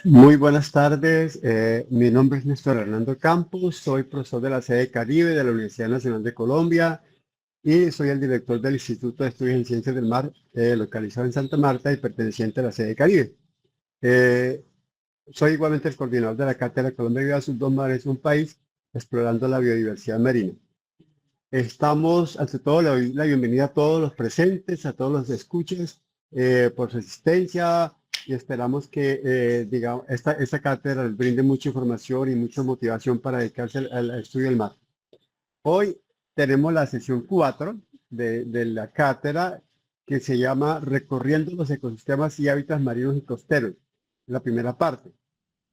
Muy buenas tardes. Mi nombre es Néstor Hernando Campos, soy profesor de la sede Caribe de la Universidad Nacional de Colombia y soy el director del Instituto de Estudios en Ciencias del Mar, localizado en Santa Marta y perteneciente a la sede Caribe. Eh, Soy igualmente el coordinador de la Cátedra Colombia Viva sus dos mares, un país, explorando la biodiversidad marina. Estamos, ante todo, le doy la bienvenida a todos los presentes, a todos los escuchas, por su asistencia y esperamos que, digamos, esta cátedra les brinde mucha información y mucha motivación para dedicarse al estudio del mar. Hoy tenemos la sesión 4 de la cátedra que se llama Recorriendo los ecosistemas y hábitats marinos y costeros, la primera parte.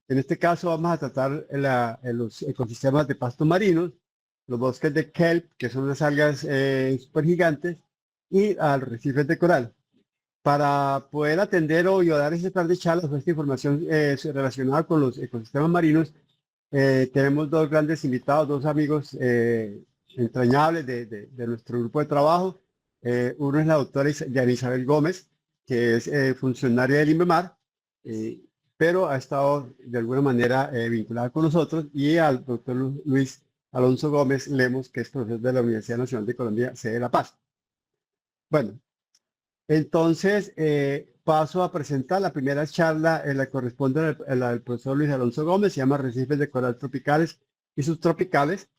En este caso vamos a tratar los ecosistemas de pastos marinos, los bosques de kelp, que son unas algas supergigantes, y arrecifes de coral. Para poder atender o dar este par de charlas o esta información relacionada con los ecosistemas marinos, tenemos dos grandes invitados, dos amigos entrañables de nuestro grupo de trabajo. Uno es la doctora Yana Isabel Gómez, que es funcionaria del INVEMAR, eh, pero ha estado de alguna manera vinculada con nosotros, y al doctor Luis Alonso Gómez Lemos, que es profesor de la Universidad Nacional de Colombia, sede de La Paz. Bueno, entonces paso a presentar la primera charla, la corresponde al profesor Luis Alonso Gómez, se llama Arrecifes de Coral Tropicales y Subtropicales.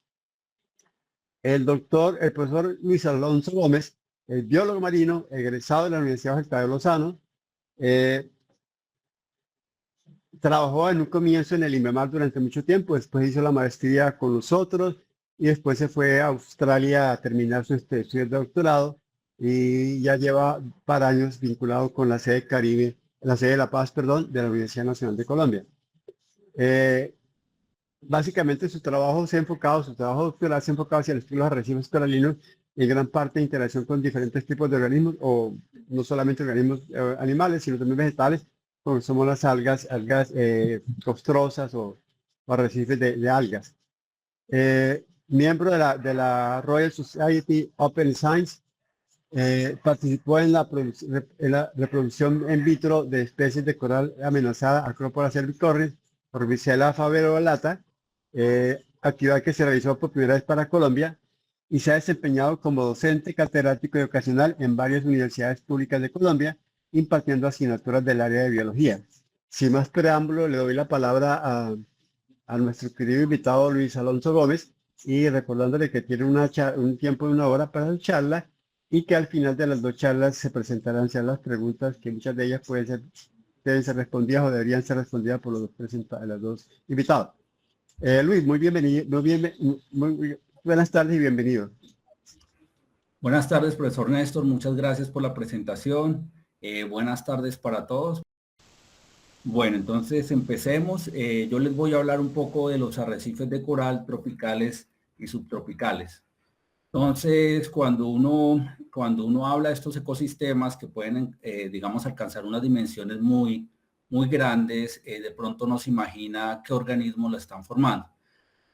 El profesor Luis Alonso Gómez, el biólogo marino, egresado de la Universidad Jorge Tadeo Lozano, eh, trabajó en un comienzo en el INVEMAR durante mucho tiempo, después hizo la maestría con nosotros y después se fue a Australia a terminar sus estudios de doctorado y ya lleva para años vinculado con la sede Caribe, la sede de La Paz, perdón, de la Universidad Nacional de Colombia. Eh, Básicamente su trabajo doctoral se ha enfocado hacia el estudio de los arrecifes coralinos y en gran parte de interacción con diferentes tipos de organismos, o no solamente organismos animales, sino también vegetales, como somos las algas costrosas o arrecifes de algas. Miembro de la Royal Society Open Science, participó en la reproducción in vitro de especies de coral amenazada, Acropora cervicornis, Orbicela faverolata, actividad que se realizó por primera vez para Colombia, y se ha desempeñado como docente, catedrático y ocasional en varias universidades públicas de Colombia, impartiendo asignaturas del área de biología. Sin más preámbulo, le doy la palabra a nuestro querido invitado Luis Alonso Gómez, y recordándole que tiene un tiempo de 1 hora para su charla y que al final de las dos charlas se presentarán las preguntas, que muchas de ellas deben ser respondidas o deberían ser respondidas por los dos invitados. Luis, muy bienvenido, muy buenas tardes y bienvenido. Buenas tardes, profesor Néstor. Muchas gracias por la presentación. Buenas tardes para todos. Bueno, entonces empecemos. Yo les voy a hablar un poco de los arrecifes de coral tropicales y subtropicales. Entonces, cuando uno habla de estos ecosistemas que pueden, digamos, alcanzar unas dimensiones muy grandes, de pronto no se imagina qué organismos lo están formando.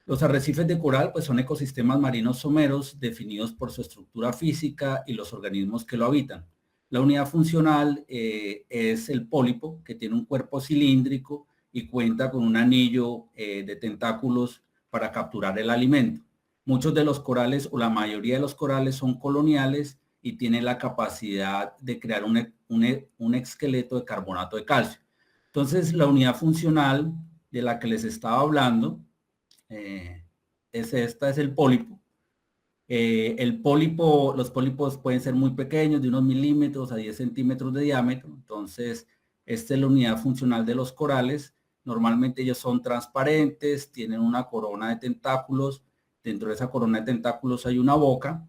Los arrecifes de coral pues, son ecosistemas marinos someros definidos por su estructura física y los organismos que lo habitan. La unidad funcional es el pólipo, que tiene un cuerpo cilíndrico y cuenta con un anillo de tentáculos para capturar el alimento. Muchos de los corales o la mayoría de los corales son coloniales y tienen la capacidad de crear un esqueleto de carbonato de calcio. Entonces, la unidad funcional de la que les estaba hablando esta es el pólipo. Los pólipos pueden ser muy pequeños, de unos milímetros a 10 centímetros de diámetro. Entonces, esta es la unidad funcional de los corales. Normalmente ellos son transparentes, tienen una corona de tentáculos. Dentro de esa corona de tentáculos hay una boca.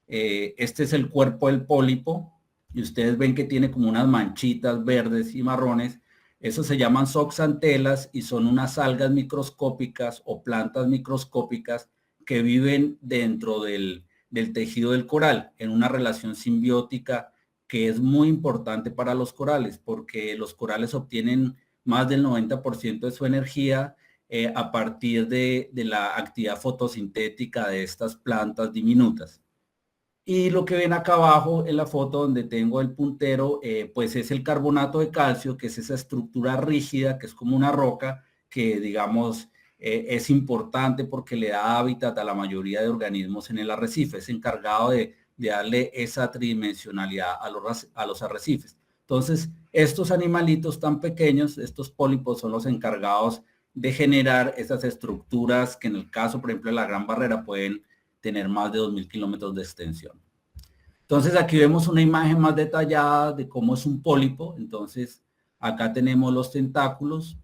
Este es el cuerpo del pólipo y ustedes ven que tiene como unas manchitas verdes y marrones. Eso se llaman zooxantelas y son unas algas microscópicas o plantas microscópicas que viven dentro del tejido del coral en una relación simbiótica que es muy importante para los corales porque los corales obtienen más del 90% de su energía a partir de la actividad fotosintética de estas plantas diminutas. Y lo que ven acá abajo en la foto donde tengo el puntero, pues es el carbonato de calcio, que es esa estructura rígida, que es como una roca, que digamos es importante porque le da hábitat a la mayoría de organismos en el arrecife, es encargado de darle esa tridimensionalidad a los arrecifes. Entonces, estos animalitos tan pequeños, estos pólipos, son los encargados de generar esas estructuras que en el caso, por ejemplo, de la Gran Barrera pueden tener más de 2.000 kilómetros de extensión. Entonces aquí vemos una imagen más detallada de cómo es un pólipo. Entonces acá tenemos los tentáculos.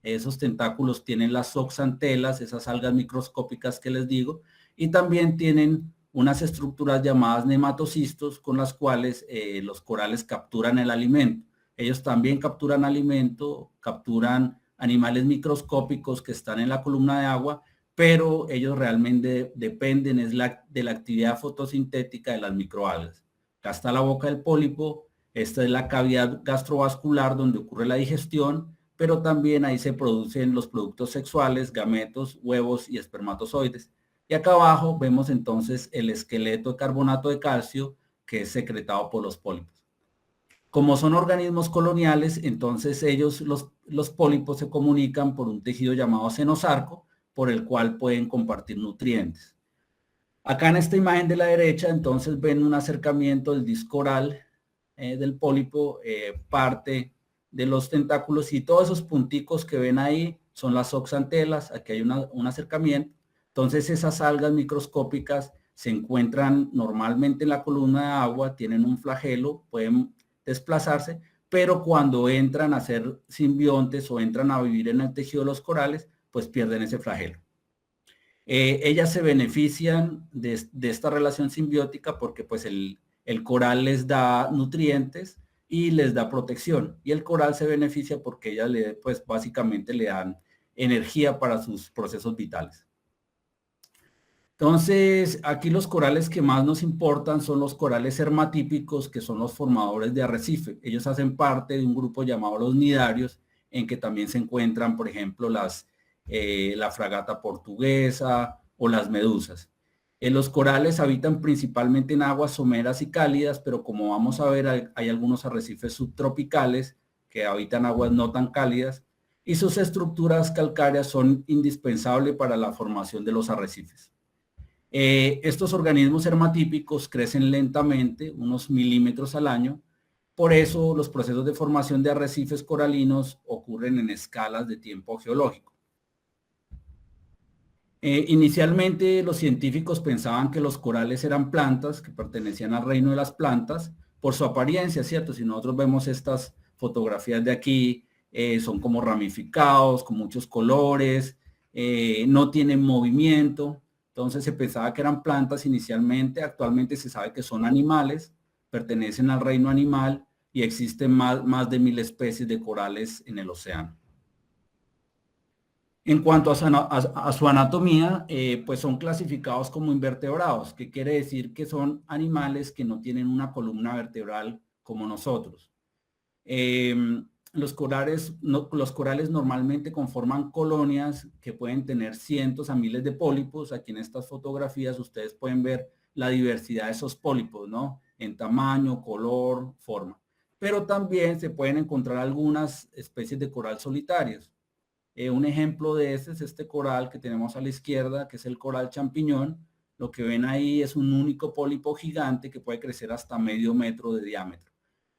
Esos tentáculos tienen las zooxantelas, esas algas microscópicas que les digo, y también tienen unas estructuras llamadas nematocistos con las cuales los corales capturan el alimento. Ellos también capturan alimento, capturan animales microscópicos que están en la columna de agua, pero ellos realmente dependen de la actividad fotosintética de las microalgas. Acá está la boca del pólipo, esta es la cavidad gastrovascular donde ocurre la digestión, pero también ahí se producen los productos sexuales, gametos, huevos y espermatozoides. Y acá abajo vemos entonces el esqueleto de carbonato de calcio que es secretado por los pólipos. Como son organismos coloniales, entonces ellos, los pólipos, se comunican por un tejido llamado senosarco, por el cual pueden compartir nutrientes. Acá en esta imagen de la derecha, entonces ven un acercamiento del disco oral del pólipo, parte de los tentáculos, y todos esos punticos que ven ahí son las zooxantelas. Aquí hay un acercamiento. Entonces esas algas microscópicas se encuentran normalmente en la columna de agua, tienen un flagelo, pueden desplazarse, pero cuando entran a ser simbiontes o entran a vivir en el tejido de los corales, pues pierden ese flagelo. Ellas se benefician de esta relación simbiótica porque pues el coral les da nutrientes y les da protección, y el coral se beneficia porque ellas pues básicamente le dan energía para sus procesos vitales. Entonces, aquí los corales que más nos importan son los corales hermatípicos, que son los formadores de arrecife. Ellos hacen parte de un grupo llamado los nidarios, en que también se encuentran, por ejemplo, la fragata portuguesa o las medusas. Los corales habitan principalmente en aguas someras y cálidas, pero como vamos a ver, hay algunos arrecifes subtropicales que habitan aguas no tan cálidas, y sus estructuras calcáreas son indispensables para la formación de los arrecifes. Estos organismos hermatípicos crecen lentamente, unos milímetros al año. Por eso los procesos de formación de arrecifes coralinos ocurren en escalas de tiempo geológico. Inicialmente los científicos pensaban que los corales eran plantas, que pertenecían al reino de las plantas, por su apariencia, ¿cierto? Si nosotros vemos estas fotografías de aquí, son como ramificados, con muchos colores, no tienen movimiento. Entonces se pensaba que eran plantas inicialmente. Actualmente se sabe que son animales, pertenecen al reino animal, y existen más de 1000 especies de corales en el océano. En cuanto a su anatomía, pues son clasificados como invertebrados, que quiere decir que son animales que no tienen una columna vertebral como nosotros. Los corales normalmente conforman colonias que pueden tener cientos a miles de pólipos. Aquí en estas fotografías ustedes pueden ver la diversidad de esos pólipos, ¿no? En tamaño, color, forma. Pero también se pueden encontrar algunas especies de coral solitarios. Un ejemplo de este es este coral que tenemos a la izquierda, que es el coral champiñón. Lo que ven ahí es un único pólipo gigante que puede crecer hasta medio metro de diámetro.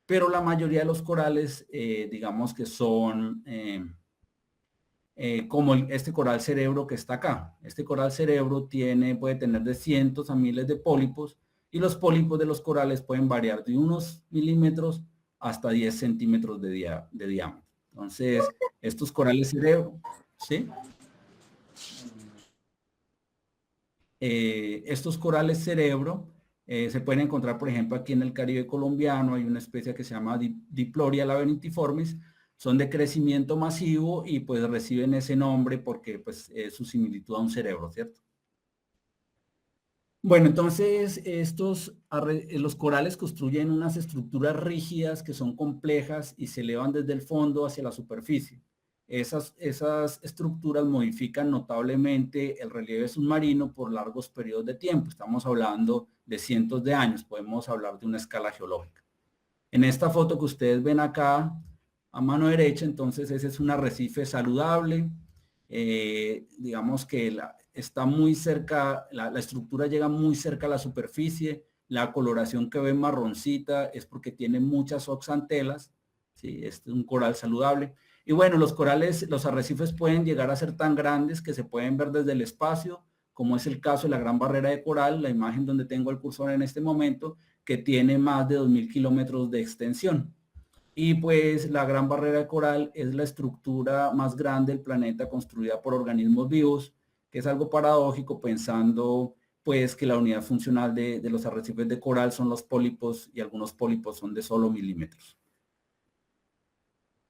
Pero la mayoría de los corales, digamos que son como este coral cerebro que está acá. Este coral cerebro puede tener de cientos a miles de pólipos, y los pólipos de los corales pueden variar de unos milímetros hasta 10 centímetros de diámetro. Entonces, estos corales cerebro, ¿sí? Estos corales cerebro se pueden encontrar, por ejemplo, aquí en el Caribe colombiano. Hay una especie que se llama Diploria labyrinthiformis. Son de crecimiento masivo y pues reciben ese nombre porque pues es su similitud a un cerebro, ¿cierto? Bueno, entonces los corales construyen unas estructuras rígidas que son complejas y se elevan desde el fondo hacia la superficie. esas estructuras modifican notablemente el relieve submarino por largos periodos de tiempo. Estamos hablando de cientos de años, podemos hablar de una escala geológica. En esta foto que ustedes ven acá a mano derecha, entonces ese es un arrecife saludable. Digamos que está muy cerca, la estructura llega muy cerca a la superficie. La coloración que ven marroncita es porque tiene muchas zooxantelas, ¿sí? Este es un coral saludable. Y bueno, los corales, los arrecifes pueden llegar a ser tan grandes que se pueden ver desde el espacio, como es el caso de la Gran Barrera de Coral, la imagen donde tengo el cursor en este momento, que tiene más de 2000 kilómetros de extensión. Y pues la Gran Barrera de Coral es la estructura más grande del planeta construida por organismos vivos, que es algo paradójico pensando pues que la unidad funcional de los arrecifes de coral son los pólipos y algunos pólipos son de solo milímetros.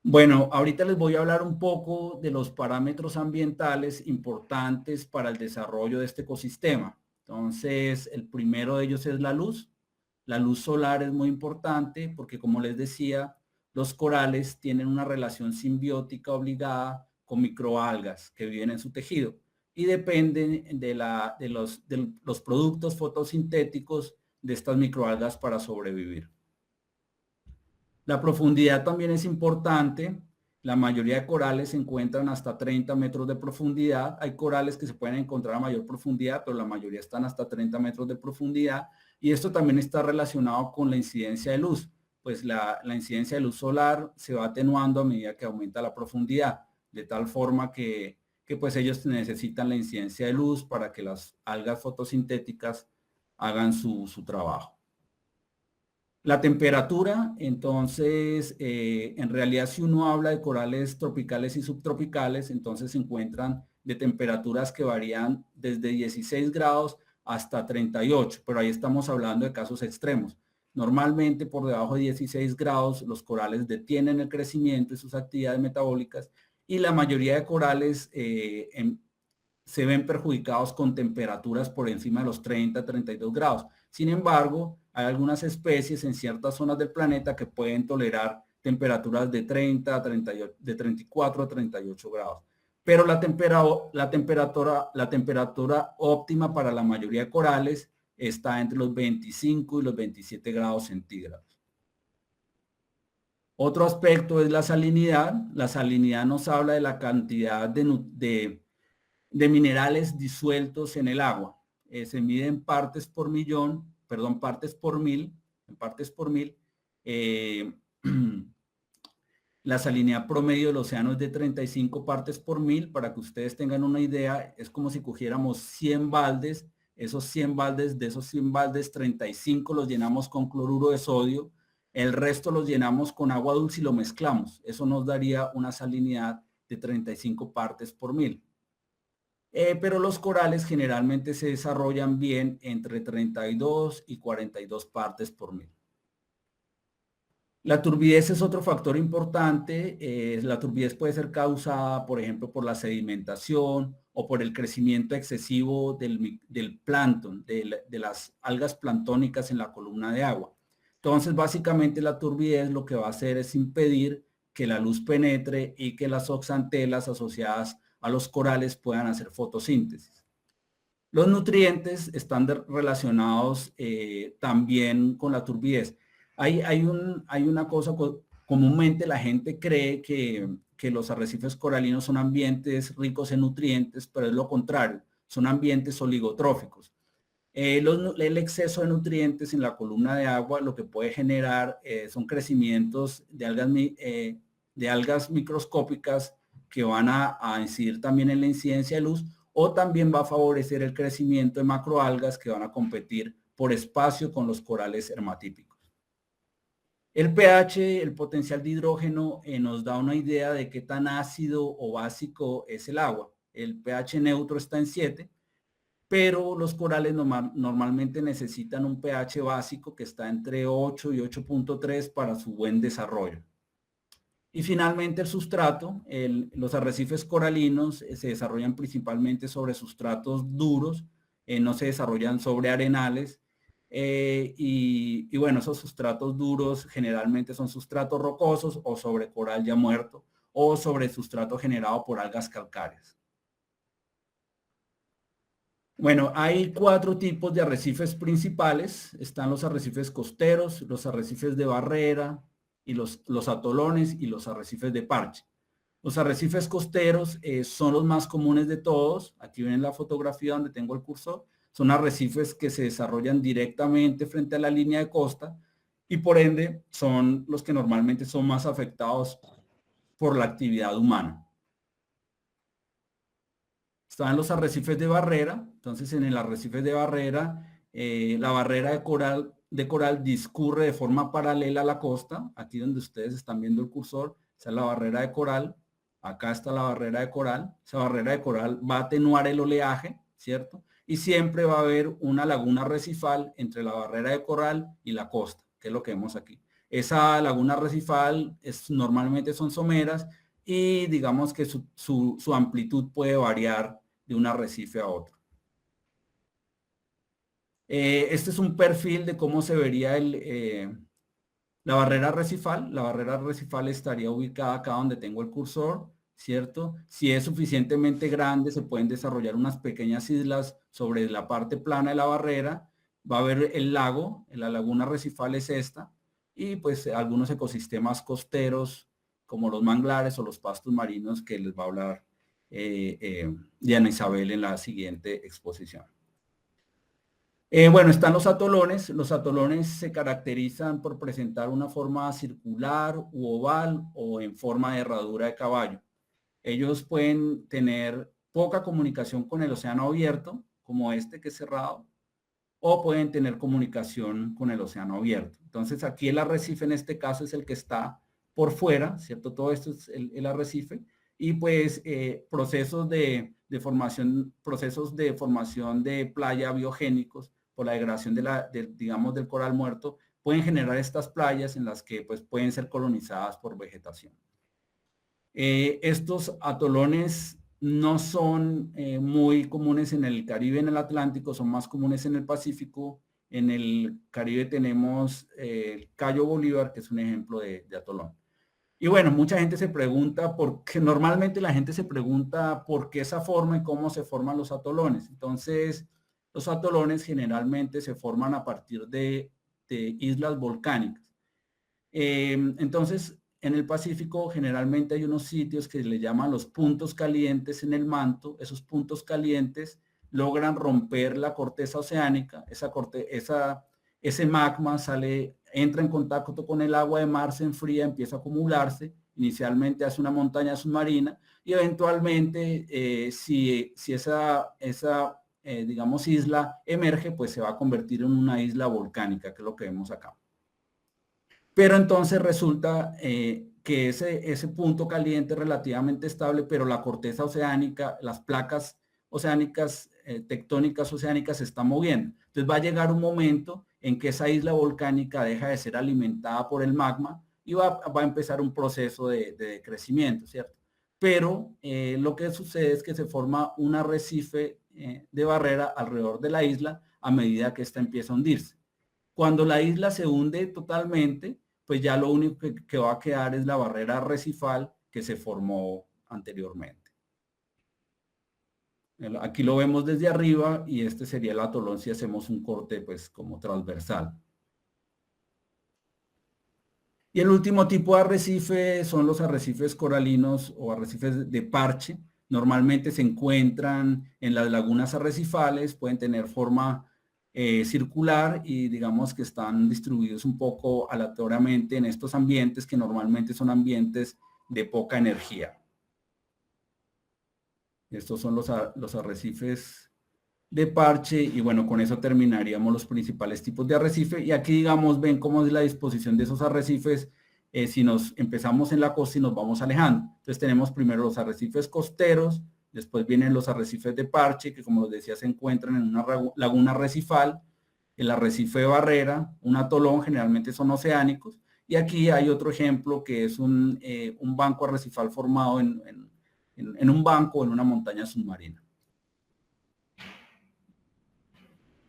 Bueno, ahorita les voy a hablar un poco de los parámetros ambientales importantes para el desarrollo de este ecosistema. Entonces, el primero de ellos es la luz. La luz solar es muy importante porque, como les decía, los corales tienen una relación simbiótica obligada con microalgas que viven en su tejido y dependen de los productos fotosintéticos de estas microalgas para sobrevivir. La profundidad también es importante. La mayoría de corales se encuentran hasta 30 metros de profundidad. Hay corales que se pueden encontrar a mayor profundidad, pero la mayoría están hasta 30 metros de profundidad. Y esto también está relacionado con la incidencia de luz. Pues la incidencia de luz solar se va atenuando a medida que aumenta la profundidad, de tal forma que pues ellos necesitan la incidencia de luz para que las algas fotosintéticas hagan su trabajo. La temperatura, entonces, en realidad si uno habla de corales tropicales y subtropicales, entonces se encuentran de temperaturas que varían desde 16 grados hasta 38, pero ahí estamos hablando de casos extremos. Normalmente por debajo de 16 grados los corales detienen el crecimiento y sus actividades metabólicas y la mayoría de corales se ven perjudicados con temperaturas por encima de los 30-32 grados. Sin embargo, hay algunas especies en ciertas zonas del planeta que pueden tolerar temperaturas de 30 a 38, de 34 a 38 grados. Pero la temperatura óptima para la mayoría de corales está entre los 25 y los 27 grados centígrados. Otro aspecto es la salinidad. La salinidad nos habla de la cantidad de minerales disueltos en el agua. Se mide en partes por millón, perdón, partes por mil, en partes por mil. La salinidad promedio del océano es de 35 partes por mil. Para que ustedes tengan una idea, es como si cogiéramos 100 baldes, esos 100 baldes, de esos 100 baldes, 35 los llenamos con cloruro de sodio, el resto los llenamos con agua dulce y lo mezclamos. Eso nos daría una salinidad de 35 partes por mil. Pero los corales generalmente se desarrollan bien entre 32 y 42 partes por mil. La turbidez es otro factor importante. La turbidez puede ser causada, por ejemplo, por la sedimentación o por el crecimiento excesivo del plancton, de las algas planctónicas en la columna de agua. Entonces, básicamente la turbidez lo que va a hacer es impedir que la luz penetre y que las zooxantelas asociadas a los corales puedan hacer fotosíntesis. Los nutrientes están relacionados también con la turbidez. Hay una cosa, comúnmente la gente cree que los arrecifes coralinos son ambientes ricos en nutrientes, pero es lo contrario, son ambientes oligotróficos. El exceso de nutrientes en la columna de agua lo que puede generar son crecimientos de algas microscópicas que van a incidir también en la incidencia de luz, o también va a favorecer el crecimiento de macroalgas que van a competir por espacio con los corales hermatípicos. El pH, el potencial de hidrógeno, nos da una idea de qué tan ácido o básico es el agua. El pH neutro está en 7, pero los corales normalmente necesitan un pH básico que está entre 8 y 8.3 para su buen desarrollo. Y finalmente el sustrato. Los arrecifes coralinos se desarrollan principalmente sobre sustratos duros, no se desarrollan sobre arenales. Y bueno, esos sustratos duros generalmente son sustratos rocosos o sobre coral ya muerto, o sobre sustrato generado por algas calcáreas. Bueno, hay 4 tipos de arrecifes principales. Están los arrecifes costeros, los arrecifes de barrera, y los atolones y los arrecifes de parche. Los arrecifes costeros son los más comunes de todos. Aquí ven la fotografía donde tengo el cursor. Son arrecifes que se desarrollan directamente frente a la línea de costa y por ende son los que normalmente son más afectados por la actividad humana. Están los arrecifes de barrera. Entonces, en el arrecife de barrera, la barrera de coral discurre de forma paralela a la costa. Aquí donde ustedes están viendo el cursor, esa es la barrera de coral. Acá está la barrera de coral. Esa barrera de coral va a atenuar el oleaje, ¿cierto? Y siempre va a haber una laguna arrecifal entre la barrera de coral y la costa, que es lo que vemos aquí. Esa laguna arrecifal normalmente son someras y digamos que su amplitud puede variar de un arrecife a otro. Este es un perfil de cómo se vería la barrera arrecifal. La barrera arrecifal estaría ubicada acá donde tengo el cursor, ¿cierto? Si es suficientemente grande, se pueden desarrollar unas pequeñas islas sobre la parte plana de la barrera. Va a haber el lago, la laguna arrecifal es esta, y pues algunos ecosistemas costeros como los manglares o los pastos marinos que les va a hablar Diana Isabel en la siguiente exposición. Bueno, están los atolones. Los atolones se caracterizan por presentar una forma circular u oval o en forma de herradura de caballo. Ellos pueden tener poca comunicación con el océano abierto, como este que es cerrado, o pueden tener comunicación con el océano abierto. Entonces aquí el arrecife en este caso es el que está por fuera, ¿cierto? Todo esto es el arrecife. Y pues procesos de formación de playa biogénicos por la degradación digamos, del coral muerto, pueden generar estas playas en las que pues, pueden ser colonizadas por vegetación. Estos atolones no son muy comunes en el Caribe, en el Atlántico, son más comunes en el Pacífico. En el Caribe tenemos el Cayo Bolívar, que es un ejemplo de atolón. Y bueno, mucha gente se pregunta, normalmente la gente se pregunta por qué esa forma y cómo se forman los atolones. Entonces, los atolones generalmente se forman a partir de islas volcánicas. Entonces, en el Pacífico generalmente hay unos sitios que le llaman los puntos calientes en el manto. Esos puntos calientes logran romper la corteza oceánica. Ese magma entra en contacto con el agua de mar, se enfría, empieza a acumularse. Inicialmente hace una montaña submarina y eventualmente si esa digamos isla emerge, pues se va a convertir en una isla volcánica, que es lo que vemos acá. Pero entonces resulta que ese punto caliente es relativamente estable, pero la corteza oceánica, las placas oceánicas, tectónicas oceánicas se están moviendo. Entonces va a llegar un momento en que esa isla volcánica deja de ser alimentada por el magma y va a empezar un proceso de crecimiento, ¿cierto? Pero lo que sucede es que se forma un arrecife de barrera alrededor de la isla a medida que ésta empieza a hundirse. Cuando la isla se hunde totalmente, pues ya lo único que va a quedar es la barrera arrecifal que se formó anteriormente. Aquí lo vemos desde arriba y este sería el atolón si hacemos un corte pues como transversal. Y el último tipo de arrecife son los arrecifes coralinos o arrecifes de parche. Normalmente se encuentran en las lagunas arrecifales, pueden tener forma circular y digamos que están distribuidos un poco aleatoriamente en estos ambientes que normalmente son ambientes de poca energía. Estos son los arrecifes de parche y bueno, con eso terminaríamos los principales tipos de arrecife y aquí digamos ven cómo es la disposición de esos arrecifes si nos empezamos en la costa y nos vamos alejando. Entonces tenemos primero los arrecifes costeros, después vienen los arrecifes de parche que como les decía se encuentran en una laguna arrecifal, el arrecife de barrera, un atolón, generalmente son oceánicos y aquí hay otro ejemplo que es un banco arrecifal formado en un banco o en una montaña submarina.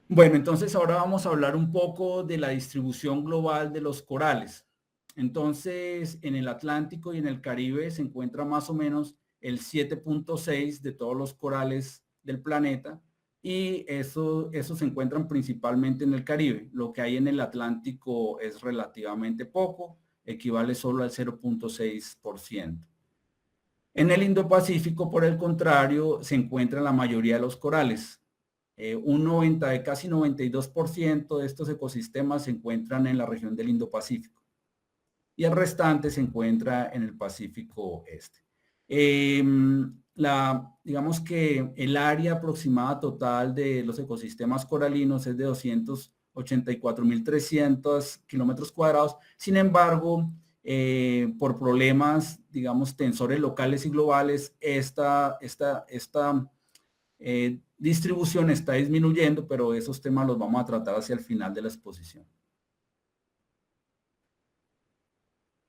Bueno, entonces ahora vamos a hablar un poco de la distribución global de los corales. Entonces, en el Atlántico y en el Caribe se encuentra más o menos el 7.6 de todos los corales del planeta, y eso se encuentran principalmente en el Caribe. Lo que hay en el Atlántico es relativamente poco, equivale solo al 0.6%. En el Indo-Pacífico, por el contrario, se encuentran la mayoría de los corales. Casi 92% de estos ecosistemas se encuentran en la región del Indo-Pacífico y el restante se encuentra en el Pacífico Este. Digamos que el área aproximada total de los ecosistemas coralinos es de 284.300 kilómetros cuadrados. Sin embargo, por problemas, digamos, tensores locales y globales, esta distribución está disminuyendo, pero esos temas los vamos a tratar hacia el final de la exposición.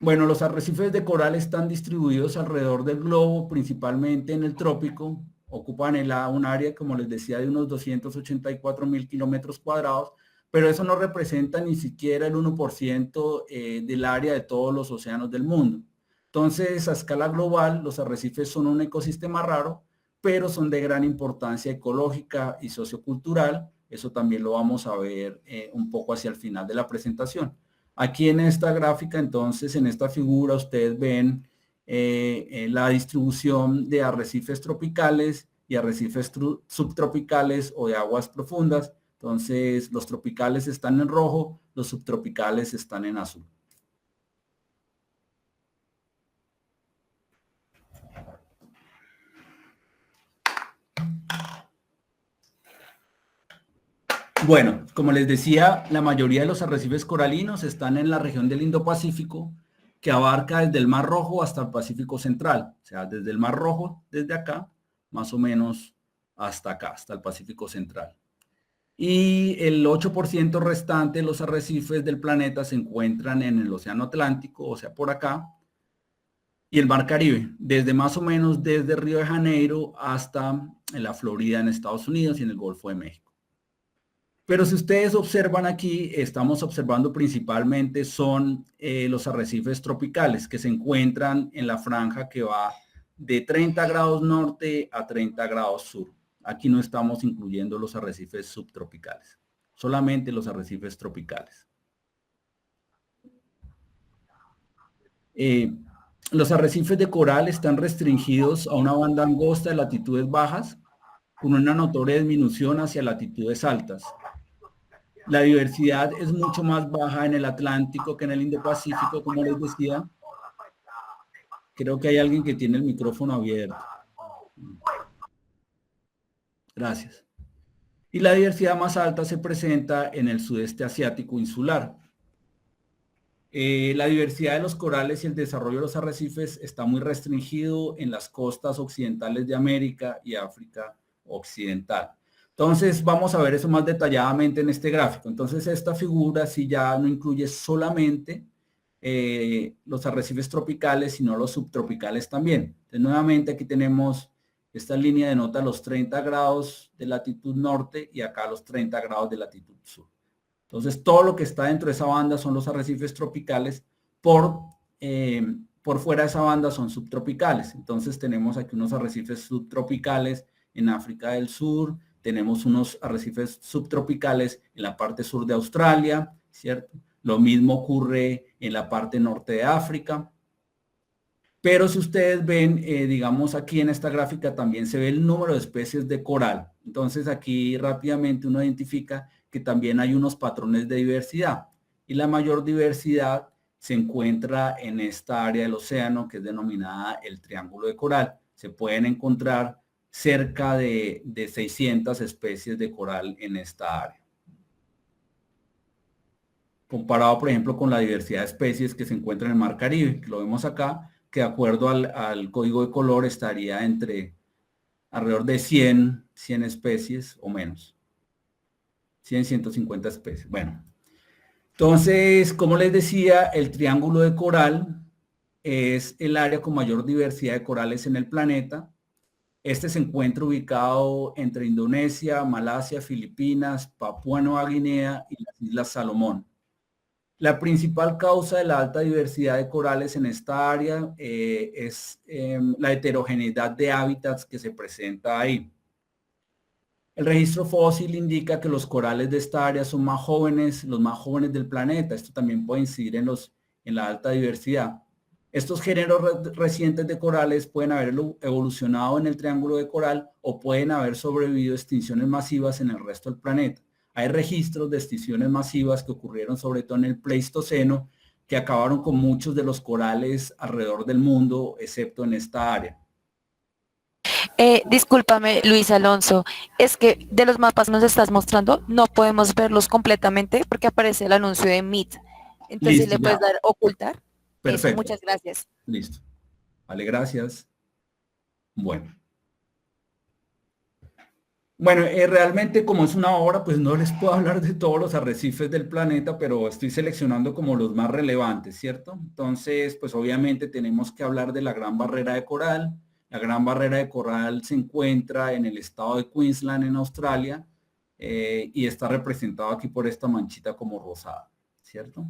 Bueno, los arrecifes de coral están distribuidos alrededor del globo, principalmente en el trópico. Ocupan un área, como les decía, de unos 284.000 kilómetros cuadrados, pero eso no representa ni siquiera el 1% del área de todos los océanos del mundo. Entonces, a escala global, los arrecifes son un ecosistema raro, pero son de gran importancia ecológica y sociocultural. Eso también lo vamos a ver un poco hacia el final de la presentación. Aquí en esta gráfica, entonces, en esta figura, ustedes ven la distribución de arrecifes tropicales y arrecifes subtropicales o de aguas profundas. Entonces, los tropicales están en rojo, los subtropicales están en azul. Bueno, como les decía, la mayoría de los arrecifes coralinos están en la región del Indo-Pacífico, que abarca desde el Mar Rojo hasta el Pacífico Central. O sea, desde el Mar Rojo, desde acá, más o menos hasta acá, hasta el Pacífico Central. Y el 8% restante de los arrecifes del planeta se encuentran en el Océano Atlántico, o sea, por acá, y el Mar Caribe, desde más o menos desde Río de Janeiro hasta la Florida en Estados Unidos y en el Golfo de México. Pero si ustedes observan aquí, estamos observando principalmente son los arrecifes tropicales que se encuentran en la franja que va de 30 grados norte a 30 grados sur. Aquí no estamos incluyendo los arrecifes subtropicales, solamente los arrecifes tropicales. Los arrecifes de coral están restringidos a una banda angosta de latitudes bajas, con una notoria disminución hacia latitudes altas. La diversidad es mucho más baja en el Atlántico que en el Indo-Pacífico, como les decía. Creo que hay alguien que tiene el micrófono abierto. Gracias. Y la diversidad más alta se presenta en el sudeste asiático insular. La diversidad de los corales y el desarrollo de los arrecifes está muy restringido en las costas occidentales de América y África Occidental. Entonces vamos a ver eso más detalladamente en este gráfico. Entonces esta figura sí ya no incluye solamente los arrecifes tropicales, sino los subtropicales también. Entonces nuevamente aquí tenemos esta línea denota los 30 grados de latitud norte y acá los 30 grados de latitud sur. Entonces todo lo que está dentro de esa banda son los arrecifes tropicales, por fuera de esa banda son subtropicales. Entonces tenemos aquí unos arrecifes subtropicales en África del Sur, tenemos unos arrecifes subtropicales en la parte sur de Australia, ¿cierto? Lo mismo ocurre en la parte norte de África. Pero si ustedes ven, digamos aquí en esta gráfica también se ve el número de especies de coral. Entonces aquí rápidamente uno identifica que también hay unos patrones de diversidad. Y la mayor diversidad se encuentra en esta área del océano que es denominada el Triángulo de Coral. Se pueden encontrar cerca de 600 especies de coral en esta área. Comparado, por ejemplo, con la diversidad de especies que se encuentra en el Mar Caribe, que lo vemos acá, que de acuerdo al código de color estaría entre alrededor de 100 especies o menos. 100, 150 especies. Bueno, entonces, como les decía, el Triángulo de Coral es el área con mayor diversidad de corales en el planeta. Este se encuentra ubicado entre Indonesia, Malasia, Filipinas, Papúa Nueva Guinea y las Islas Salomón. La principal causa de la alta diversidad de corales en esta área es la heterogeneidad de hábitats que se presenta ahí. El registro fósil indica que los corales de esta área son más jóvenes, los más jóvenes del planeta. Esto también puede incidir en la alta diversidad. Estos géneros recientes de corales pueden haber evolucionado en el triángulo de coral o pueden haber sobrevivido a extinciones masivas en el resto del planeta. Hay registros de extinciones masivas que ocurrieron sobre todo en el Pleistoceno, que acabaron con muchos de los corales alrededor del mundo, excepto en esta área. Discúlpame, Luis Alonso, es que de los mapas que nos estás mostrando no podemos verlos completamente porque aparece el anuncio de Meet. Entonces, Listo, ¿le puedes ya. dar ocultar? Eso, Perfecto. muchas gracias. Listo. Vale, gracias. Bueno. Bueno, realmente como es una obra, pues no les puedo hablar de todos los arrecifes del planeta, pero estoy seleccionando como los más relevantes, ¿cierto? Entonces, pues obviamente tenemos que hablar de la Gran Barrera de Coral. La Gran Barrera de Coral se encuentra en el estado de Queensland, en Australia, y está representado aquí por esta manchita como rosada, ¿cierto?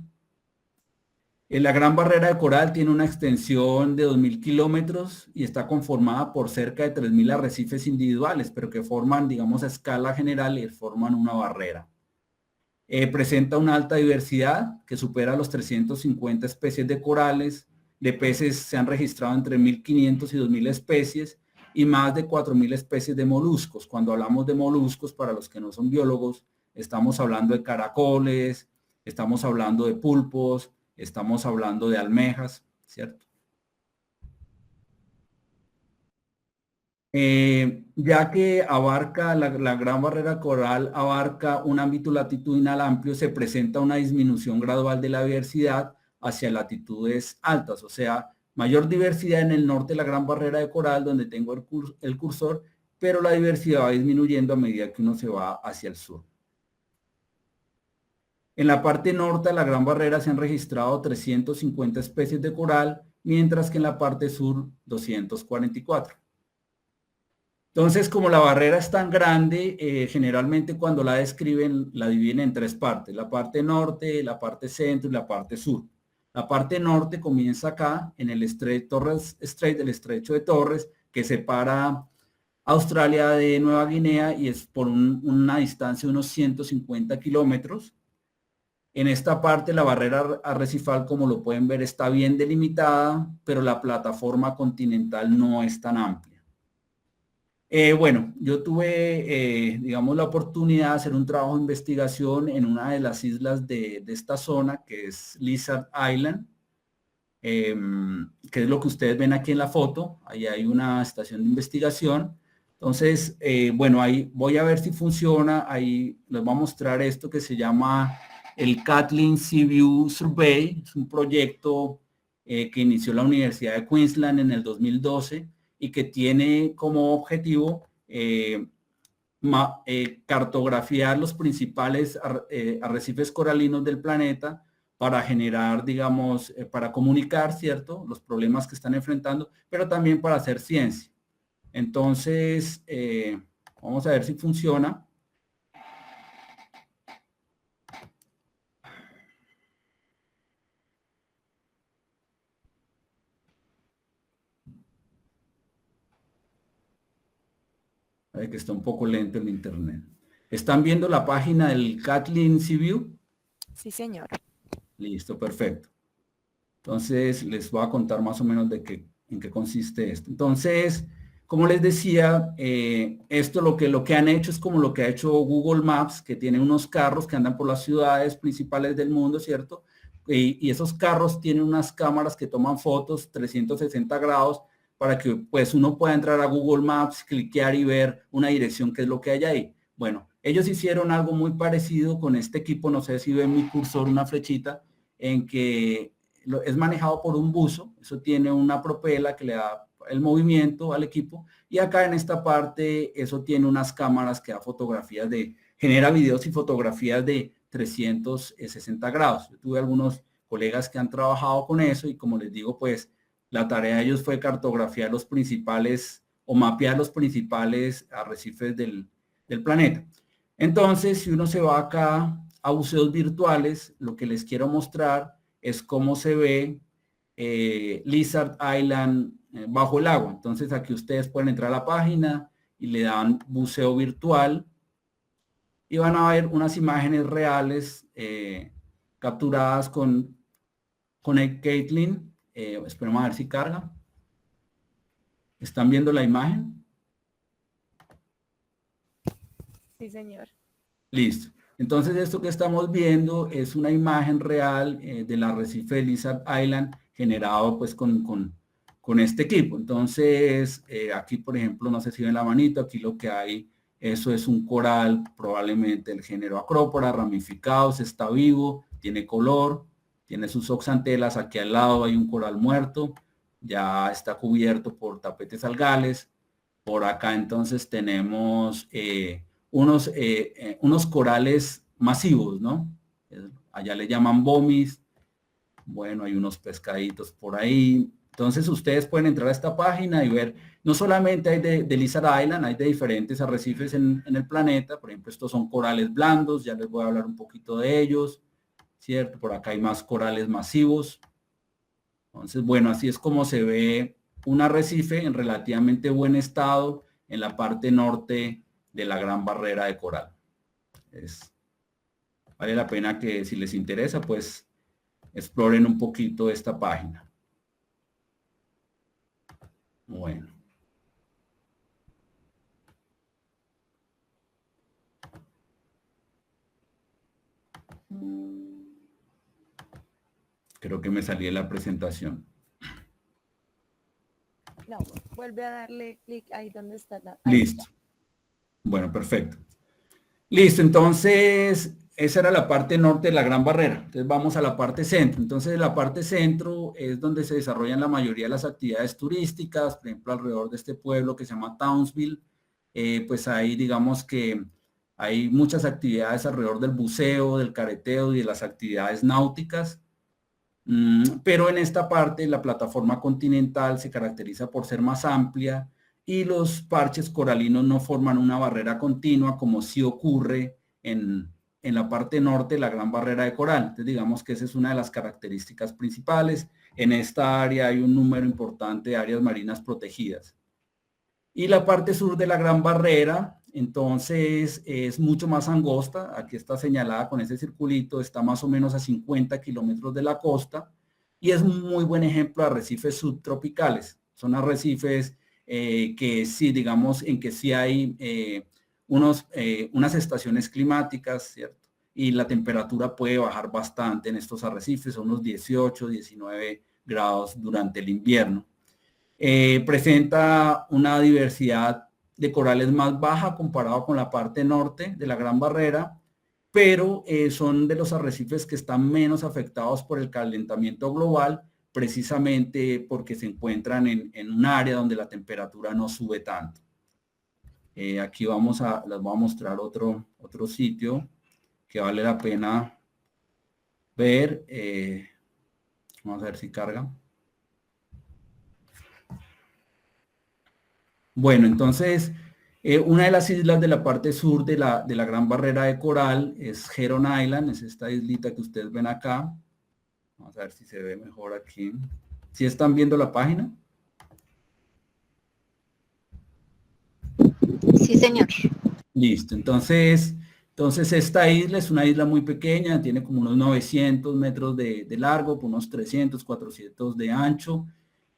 La Gran Barrera de Coral tiene una extensión de 2.000 kilómetros y está conformada por cerca de 3.000 arrecifes individuales, pero que forman, digamos, a escala general y forman una barrera. Presenta una alta diversidad que supera los 350 especies de corales. De peces se han registrado entre 1.500 y 2.000 especies y más de 4.000 especies de moluscos. Cuando hablamos de moluscos, para los que no son biólogos, estamos hablando de caracoles, estamos hablando de pulpos, estamos hablando de almejas, ¿cierto? Ya que abarca, la Gran Barrera Coral abarca un ámbito latitudinal amplio, se presenta una disminución gradual de la diversidad hacia latitudes altas, o sea, mayor diversidad en el norte de la Gran Barrera de Coral, donde tengo el cursor, pero la diversidad va disminuyendo a medida que uno se va hacia el sur. En la parte norte de la Gran Barrera se han registrado 350 especies de coral, mientras que en la parte sur 244. Entonces, como la barrera es tan grande, generalmente cuando la describen, la dividen en tres partes, la parte norte, la parte centro y la parte sur. La parte norte comienza acá, en el Torres Strait, el estrecho de Torres, que separa Australia de Nueva Guinea y es por una distancia de unos 150 kilómetros. En esta parte la barrera arrecifal, como lo pueden ver, está bien delimitada, pero la plataforma continental no es tan amplia. Bueno, yo tuve, digamos, la oportunidad de hacer un trabajo de investigación en una de las islas de esta zona, que es Lizard Island, que es lo que ustedes ven aquí en la foto. Ahí hay una estación de investigación. Entonces, bueno, ahí voy a ver si funciona. Ahí les voy a mostrar esto que se llama el Kathleen Seaview Survey. Es un proyecto que inició la Universidad de Queensland en el 2012 y que tiene como objetivo cartografiar los principales arrecifes coralinos del planeta para generar, digamos, para comunicar, ¿cierto?, los problemas que están enfrentando, pero también para hacer ciencia. Entonces, vamos a ver si funciona. Que está un poco lento el internet. ¿Están viendo la página del Kathleen Seaview? Sí, señor. Listo, perfecto. Entonces, les voy a contar más o menos en qué consiste esto. Entonces, como les decía, esto lo que han hecho es como lo que ha hecho Google Maps, que tiene unos carros que andan por las ciudades principales del mundo, ¿cierto? Y esos carros tienen unas cámaras que toman fotos 360 grados para que pues uno pueda entrar a Google Maps, cliquear y ver una dirección, que es lo que hay ahí. Bueno, ellos hicieron algo muy parecido con este equipo, no sé si ven mi cursor, una flechita, en que es manejado por un buzo, eso tiene una propela que le da el movimiento al equipo, y acá en esta parte eso tiene unas cámaras que da fotografías genera videos y fotografías de 360 grados. Yo tuve algunos colegas que han trabajado con eso y como les digo, pues la tarea de ellos fue cartografiar los principales o mapear los principales arrecifes del planeta. Entonces, si uno se va acá a buceos virtuales, lo que les quiero mostrar es cómo se ve Lizard Island bajo el agua. Entonces aquí ustedes pueden entrar a la página y le dan buceo virtual y van a ver unas imágenes reales capturadas con Caitlin. Esperemos a ver si carga. ¿Están viendo la imagen? Sí, señor. Listo. Entonces esto que estamos viendo es una imagen real del arrecife de Lizard Island generado pues con este equipo. Entonces aquí por ejemplo, no sé si ven la manito, aquí lo que hay, eso es un coral probablemente del género Acropora, ramificados, está vivo, tiene color, tiene sus oxantelas, aquí al lado hay un coral muerto, ya está cubierto por tapetes algales. Por acá entonces tenemos unos corales masivos, ¿no? Allá le llaman bomis. Bueno, hay unos pescaditos por ahí. Entonces ustedes pueden entrar a esta página y ver, no solamente hay de Lizard Island, hay de diferentes arrecifes en el planeta. Por ejemplo, estos son corales blandos, ya les voy a hablar un poquito de ellos, ¿cierto? Por acá hay más corales masivos. Entonces, bueno, así es como se ve un arrecife en relativamente buen estado en la parte norte de la Gran Barrera de Coral. Vale la pena que si les interesa, pues exploren un poquito esta página. Bueno. Creo que me salí de la presentación. No, vuelve a darle clic ahí donde está la... Listo. Bueno, perfecto. Listo, entonces esa era la parte norte de la Gran Barrera. Entonces vamos a la parte centro. Entonces la parte centro es donde se desarrollan la mayoría de las actividades turísticas, por ejemplo, alrededor de este pueblo que se llama Townsville. Pues ahí digamos que hay muchas actividades alrededor del buceo, del careteo y de las actividades náuticas. Pero en esta parte la plataforma continental se caracteriza por ser más amplia y los parches coralinos no forman una barrera continua como sí ocurre en la parte norte de la Gran Barrera de Coral. Entonces digamos que esa es una de las características principales. En esta área hay un número importante de áreas marinas protegidas. Y la parte sur de la Gran Barrera, entonces es mucho más angosta. Aquí está señalada con ese circulito, está más o menos a 50 kilómetros de la costa y es un muy buen ejemplo de arrecifes subtropicales. Son arrecifes que sí, digamos, en que sí hay unas estaciones climáticas, ¿cierto? Y la temperatura puede bajar bastante en estos arrecifes, unos 18, 19 grados durante el invierno. Presenta una diversidad de corales más baja comparado con la parte norte de la Gran Barrera, pero son de los arrecifes que están menos afectados por el calentamiento global, precisamente porque se encuentran en un área donde la temperatura no sube tanto. Aquí les voy a mostrar otro sitio que vale la pena ver. Vamos a ver si carga. Bueno, entonces, una de las islas de la parte sur de la Gran Barrera de Coral es Heron Island, es esta islita que ustedes ven acá. Vamos a ver si se ve mejor aquí. ¿Sí están viendo la página? Sí, señor. Listo, entonces esta isla es una isla muy pequeña, tiene como unos 900 metros de largo, unos 300, 400 de ancho.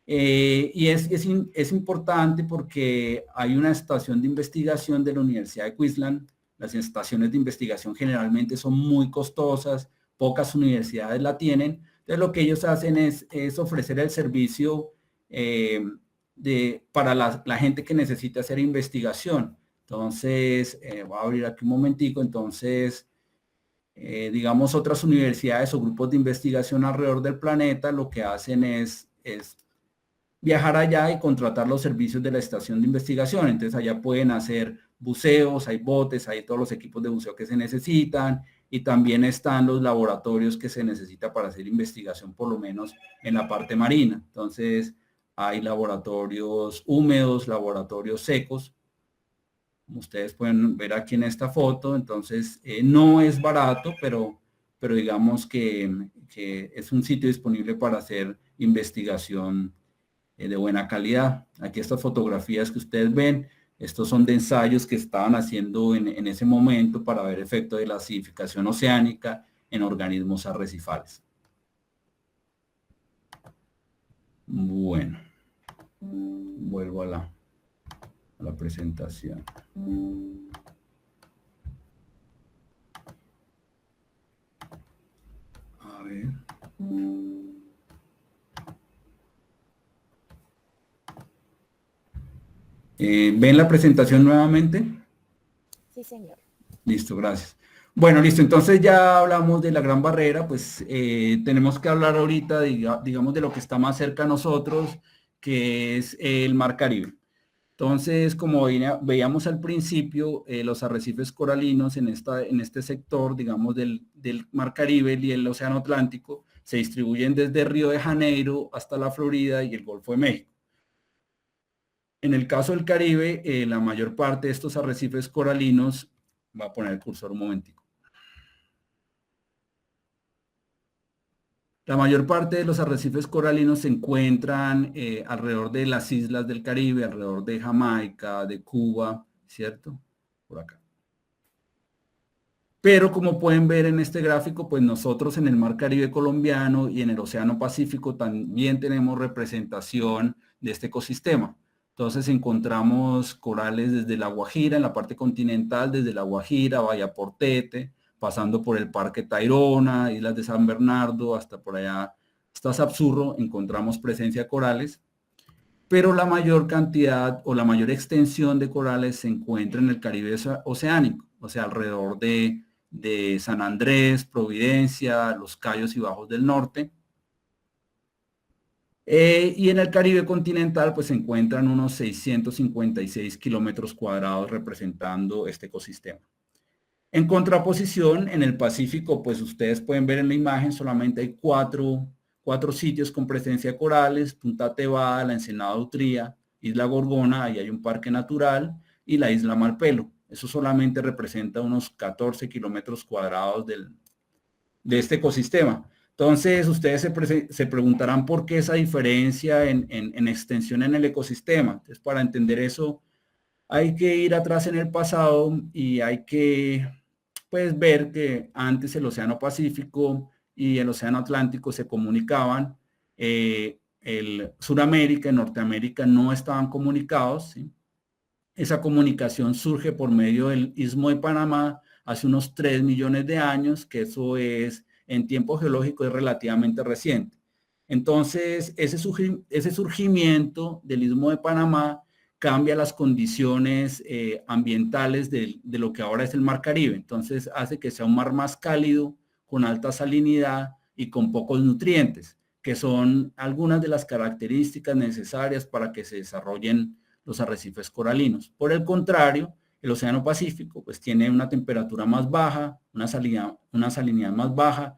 Y es importante porque hay una estación de investigación de la Universidad de Queensland. Las estaciones de investigación generalmente son muy costosas, pocas universidades la tienen. Entonces lo que ellos hacen es ofrecer el servicio para la gente que necesita hacer investigación. Entonces, voy a abrir aquí un momentico. Entonces, digamos, otras universidades o grupos de investigación alrededor del planeta lo que hacen es viajar allá y contratar los servicios de la estación de investigación. Entonces allá pueden hacer buceos, hay botes, hay todos los equipos de buceo que se necesitan y también están los laboratorios que se necesita para hacer investigación, por lo menos en la parte marina. Entonces hay laboratorios húmedos, laboratorios secos. como ustedes pueden ver aquí en esta foto. Entonces, no es barato, pero digamos que es un sitio disponible para hacer investigación de buena calidad. Aquí estas fotografías que ustedes ven, estos son de ensayos que estaban haciendo en ese momento para ver efecto de la acidificación oceánica en organismos arrecifales. Bueno, vuelvo a la presentación. A ver. ¿Ven la presentación nuevamente? Sí, señor. Listo, gracias. Bueno, listo, entonces ya hablamos de la Gran Barrera, pues tenemos que hablar ahorita, digamos, de lo que está más cerca a nosotros, que es el Mar Caribe. Entonces, como veíamos al principio, los arrecifes coralinos en este sector, digamos, del Mar Caribe y el Océano Atlántico, se distribuyen desde Río de Janeiro hasta la Florida y el Golfo de México. En el caso del Caribe, la mayor parte de estos arrecifes coralinos, voy a poner el cursor un momentico. La mayor parte de los arrecifes coralinos se encuentran alrededor de las islas del Caribe, alrededor de Jamaica, de Cuba, ¿cierto? Por acá. Pero como pueden ver en este gráfico, pues nosotros en el Mar Caribe colombiano y en el Océano Pacífico también tenemos representación de este ecosistema. Entonces encontramos corales desde La Guajira, en la parte continental, desde La Guajira, Bahía Portete, pasando por el Parque Tayrona, Islas de San Bernardo, hasta por allá, hasta Sapsurro, encontramos presencia de corales. Pero la mayor cantidad o la mayor extensión de corales se encuentra en el Caribe oceánico, o sea, alrededor de San Andrés, Providencia, los Cayos y Bajos del Norte. Y en el Caribe continental pues se encuentran unos 656 kilómetros cuadrados representando este ecosistema. En contraposición, en el Pacífico, pues ustedes pueden ver en la imagen, solamente hay cuatro sitios con presencia de corales: Punta Tebada, la Ensenada Utría, Isla Gorgona, ahí hay un parque natural, y la Isla Malpelo. Eso solamente representa unos 14 kilómetros cuadrados de este ecosistema. Entonces, ustedes se preguntarán por qué esa diferencia en extensión en el ecosistema. Entonces, para entender eso, hay que ir atrás en el pasado y hay que pues ver que antes el Océano Pacífico y el Océano Atlántico se comunicaban. El Suramérica y Norteamérica no estaban comunicados, ¿sí? Esa comunicación surge por medio del Istmo de Panamá hace unos 3 millones de años, que eso es, en tiempo geológico, es relativamente reciente. Entonces, ese surgimiento del Istmo de Panamá cambia las condiciones ambientales de lo que ahora es el Mar Caribe. Entonces, hace que sea un mar más cálido, con alta salinidad y con pocos nutrientes, que son algunas de las características necesarias para que se desarrollen los arrecifes coralinos. Por el contrario, el Océano Pacífico pues tiene una temperatura más baja, una salinidad más baja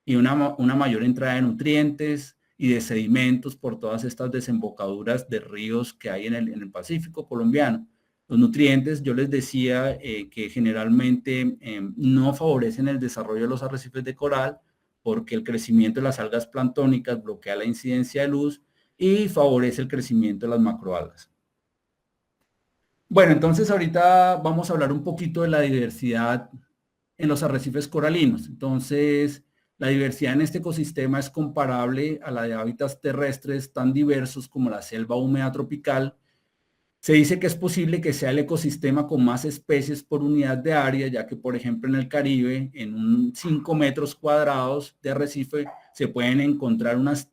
y una mayor entrada de nutrientes y de sedimentos por todas estas desembocaduras de ríos que hay en el Pacífico colombiano. Los nutrientes, yo les decía que generalmente no favorecen el desarrollo de los arrecifes de coral, porque el crecimiento de las algas planctónicas bloquea la incidencia de luz y favorece el crecimiento de las macroalgas. Bueno, entonces ahorita vamos a hablar un poquito de la diversidad en los arrecifes coralinos. Entonces, la diversidad en este ecosistema es comparable a la de hábitats terrestres tan diversos como la selva húmeda tropical. Se dice que es posible que sea el ecosistema con más especies por unidad de área, ya que, por ejemplo, en el Caribe, en 5 metros cuadrados de arrecife, se pueden encontrar unas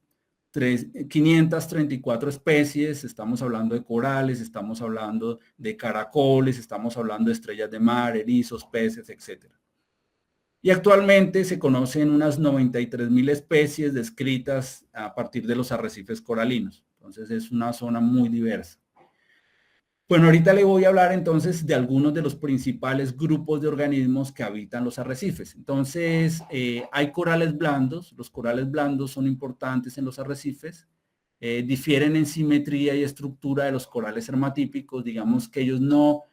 534 especies. Estamos hablando de corales, estamos hablando de caracoles, estamos hablando de estrellas de mar, erizos, peces, etc. Y actualmente se conocen unas 93.000 especies descritas a partir de los arrecifes coralinos. Entonces es una zona muy diversa. Bueno, ahorita le voy a hablar entonces de algunos de los principales grupos de organismos que habitan los arrecifes. Entonces, hay corales blandos. Los corales blandos son importantes en los arrecifes. Difieren en simetría y estructura de los corales hermatípicos. Digamos que ellos no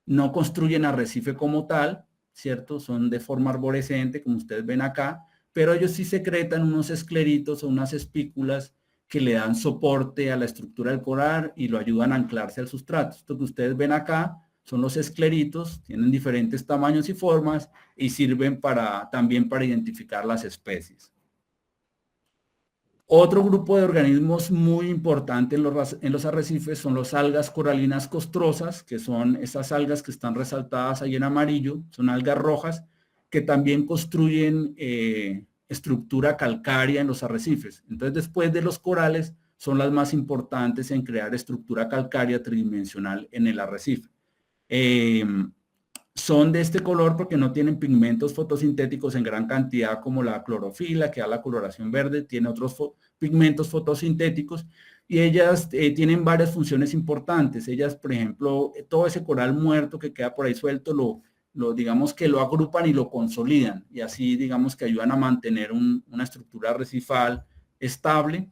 no construyen arrecife como tal, ¿cierto? Son de forma arborescente, como ustedes ven acá, pero ellos sí secretan unos escleritos o unas espículas que le dan soporte a la estructura del coral y lo ayudan a anclarse al sustrato. Esto que ustedes ven acá son los escleritos, tienen diferentes tamaños y formas y sirven también para identificar las especies. Otro grupo de organismos muy importante en los arrecifes son las algas coralinas costrosas, que son esas algas que están resaltadas ahí en amarillo, son algas rojas, que también construyen estructura calcárea en los arrecifes. Entonces, después de los corales, son las más importantes en crear estructura calcárea tridimensional en el arrecife. Son de este color porque no tienen pigmentos fotosintéticos en gran cantidad como la clorofila, que da la coloración verde, tiene otros pigmentos fotosintéticos y ellas tienen varias funciones importantes. Ellas, por ejemplo, todo ese coral muerto que queda por ahí suelto, digamos que lo agrupan y lo consolidan y así digamos que ayudan a mantener una estructura arrecifal estable.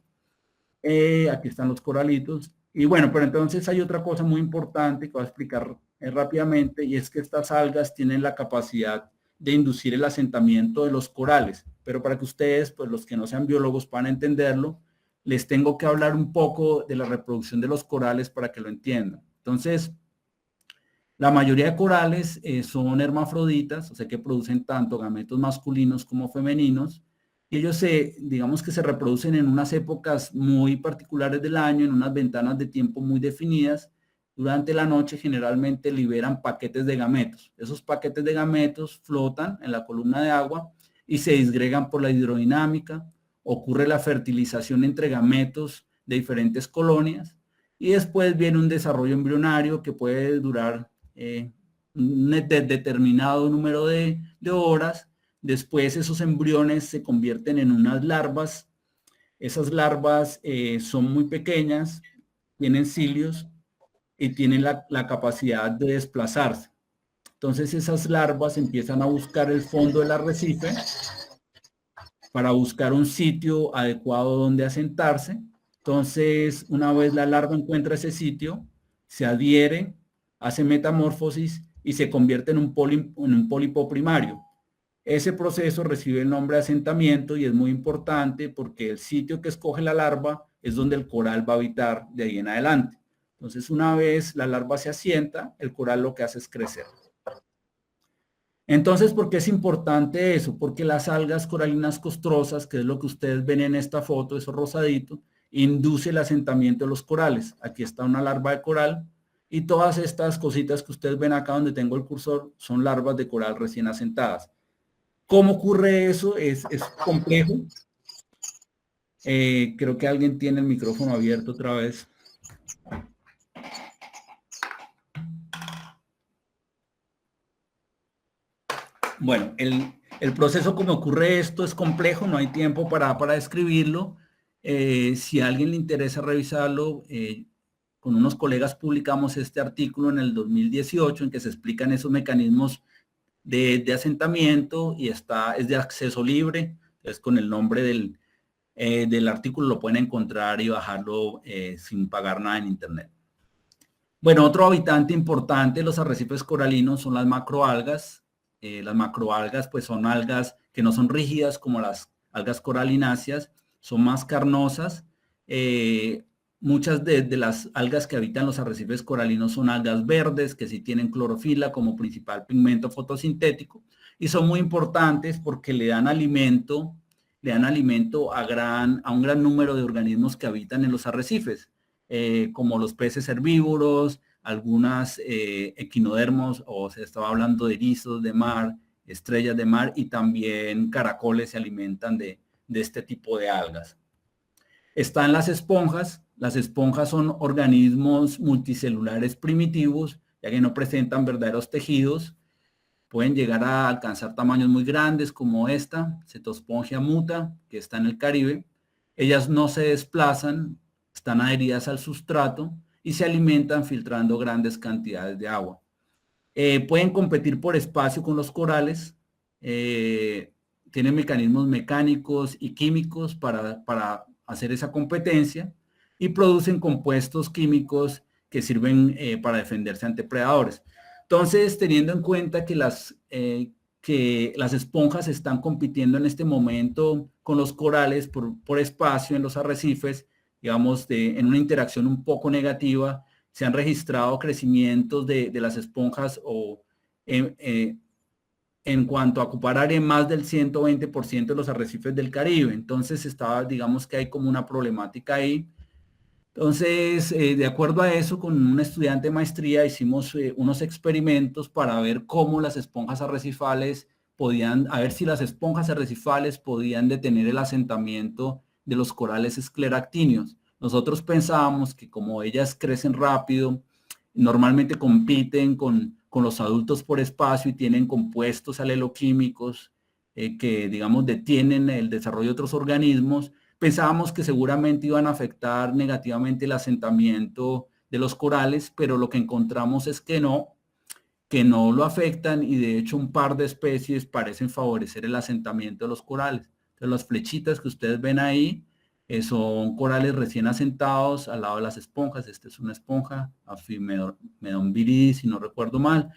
Aquí están los coralitos. Y bueno, pero entonces hay otra cosa muy importante que voy a explicar rápidamente y es que estas algas tienen la capacidad de inducir el asentamiento de los corales. Pero para que ustedes, pues los que no sean biólogos puedan entenderlo, les tengo que hablar un poco de la reproducción de los corales para que lo entiendan. Entonces, la mayoría de corales son hermafroditas, o sea que producen tanto gametos masculinos como femeninos. Y ellos digamos que se reproducen en unas épocas muy particulares del año, en unas ventanas de tiempo muy definidas. Durante la noche generalmente liberan paquetes de gametos. Esos paquetes de gametos flotan en la columna de agua y se disgregan por la hidrodinámica. Ocurre la fertilización entre gametos de diferentes colonias y después viene un desarrollo embrionario que puede durar un determinado número de horas. Después esos embriones se convierten en unas larvas. Esas larvas son muy pequeñas, tienen cilios y tienen la capacidad de desplazarse. Entonces esas larvas empiezan a buscar el fondo del arrecife para buscar un sitio adecuado donde asentarse. Entonces, una vez la larva encuentra ese sitio, se adhiere, hace metamorfosis y se convierte en un pólipo primario. Ese proceso recibe el nombre de asentamiento y es muy importante porque el sitio que escoge la larva es donde el coral va a habitar de ahí en adelante. Entonces, una vez la larva se asienta, el coral lo que hace es crecer. Entonces, ¿por qué es importante eso? Porque las algas coralinas costrosas, que es lo que ustedes ven en esta foto, eso rosadito, induce el asentamiento de los corales. Aquí está una larva de coral y todas estas cositas que ustedes ven acá donde tengo el cursor son larvas de coral recién asentadas. ¿Cómo ocurre eso? Es complejo. Creo que alguien tiene el micrófono abierto otra vez. Bueno, el proceso como ocurre esto es complejo, no hay tiempo para describirlo. Si a alguien le interesa revisarlo, con unos colegas publicamos este artículo en el 2018 en que se explican esos mecanismos de asentamiento y es de acceso libre. Entonces con el nombre del artículo lo pueden encontrar y bajarlo sin pagar nada en internet. Bueno, otro habitante importante de los arrecifes coralinos son las macroalgas. Las macroalgas pues son algas que no son rígidas como las algas coralináceas, son más carnosas. Muchas de las algas que habitan los arrecifes coralinos son algas verdes que sí tienen clorofila como principal pigmento fotosintético y son muy importantes porque le dan alimento a un gran número de organismos que habitan en los arrecifes, como los peces herbívoros, algunas equinodermos, o se estaba hablando de erizos de mar, estrellas de mar y también caracoles se alimentan de este tipo de algas. Están las esponjas. Las esponjas son organismos multicelulares primitivos, ya que no presentan verdaderos tejidos. Pueden llegar a alcanzar tamaños muy grandes como esta, Cetospongia muta, que está en el Caribe. Ellas no se desplazan, están adheridas al sustrato y se alimentan filtrando grandes cantidades de agua. Pueden competir por espacio con los corales, tienen mecanismos mecánicos y químicos para hacer esa competencia y producen compuestos químicos que sirven para defenderse ante predadores. Entonces, teniendo en cuenta que las esponjas están compitiendo en este momento con los corales por espacio en los arrecifes, digamos, en una interacción un poco negativa, se han registrado crecimientos de las esponjas en cuanto a ocupar área más del 120% de los arrecifes del Caribe. Entonces, digamos que hay como una problemática ahí. Entonces, de acuerdo a eso, con un estudiante de maestría hicimos unos experimentos para ver cómo las esponjas arrecifales a ver si las esponjas arrecifales podían detener el asentamiento de los corales escleractíneos. Nosotros pensábamos que como ellas crecen rápido, normalmente compiten con los adultos por espacio y tienen compuestos aleloquímicos que, digamos, detienen el desarrollo de otros organismos. Pensábamos que seguramente iban a afectar negativamente el asentamiento de los corales, pero lo que encontramos es que no lo afectan y de hecho un par de especies parecen favorecer el asentamiento de los corales. Entonces, las flechitas que ustedes ven ahí son corales recién asentados al lado de las esponjas. Esta es una esponja, Aphimedon viridis, si no recuerdo mal.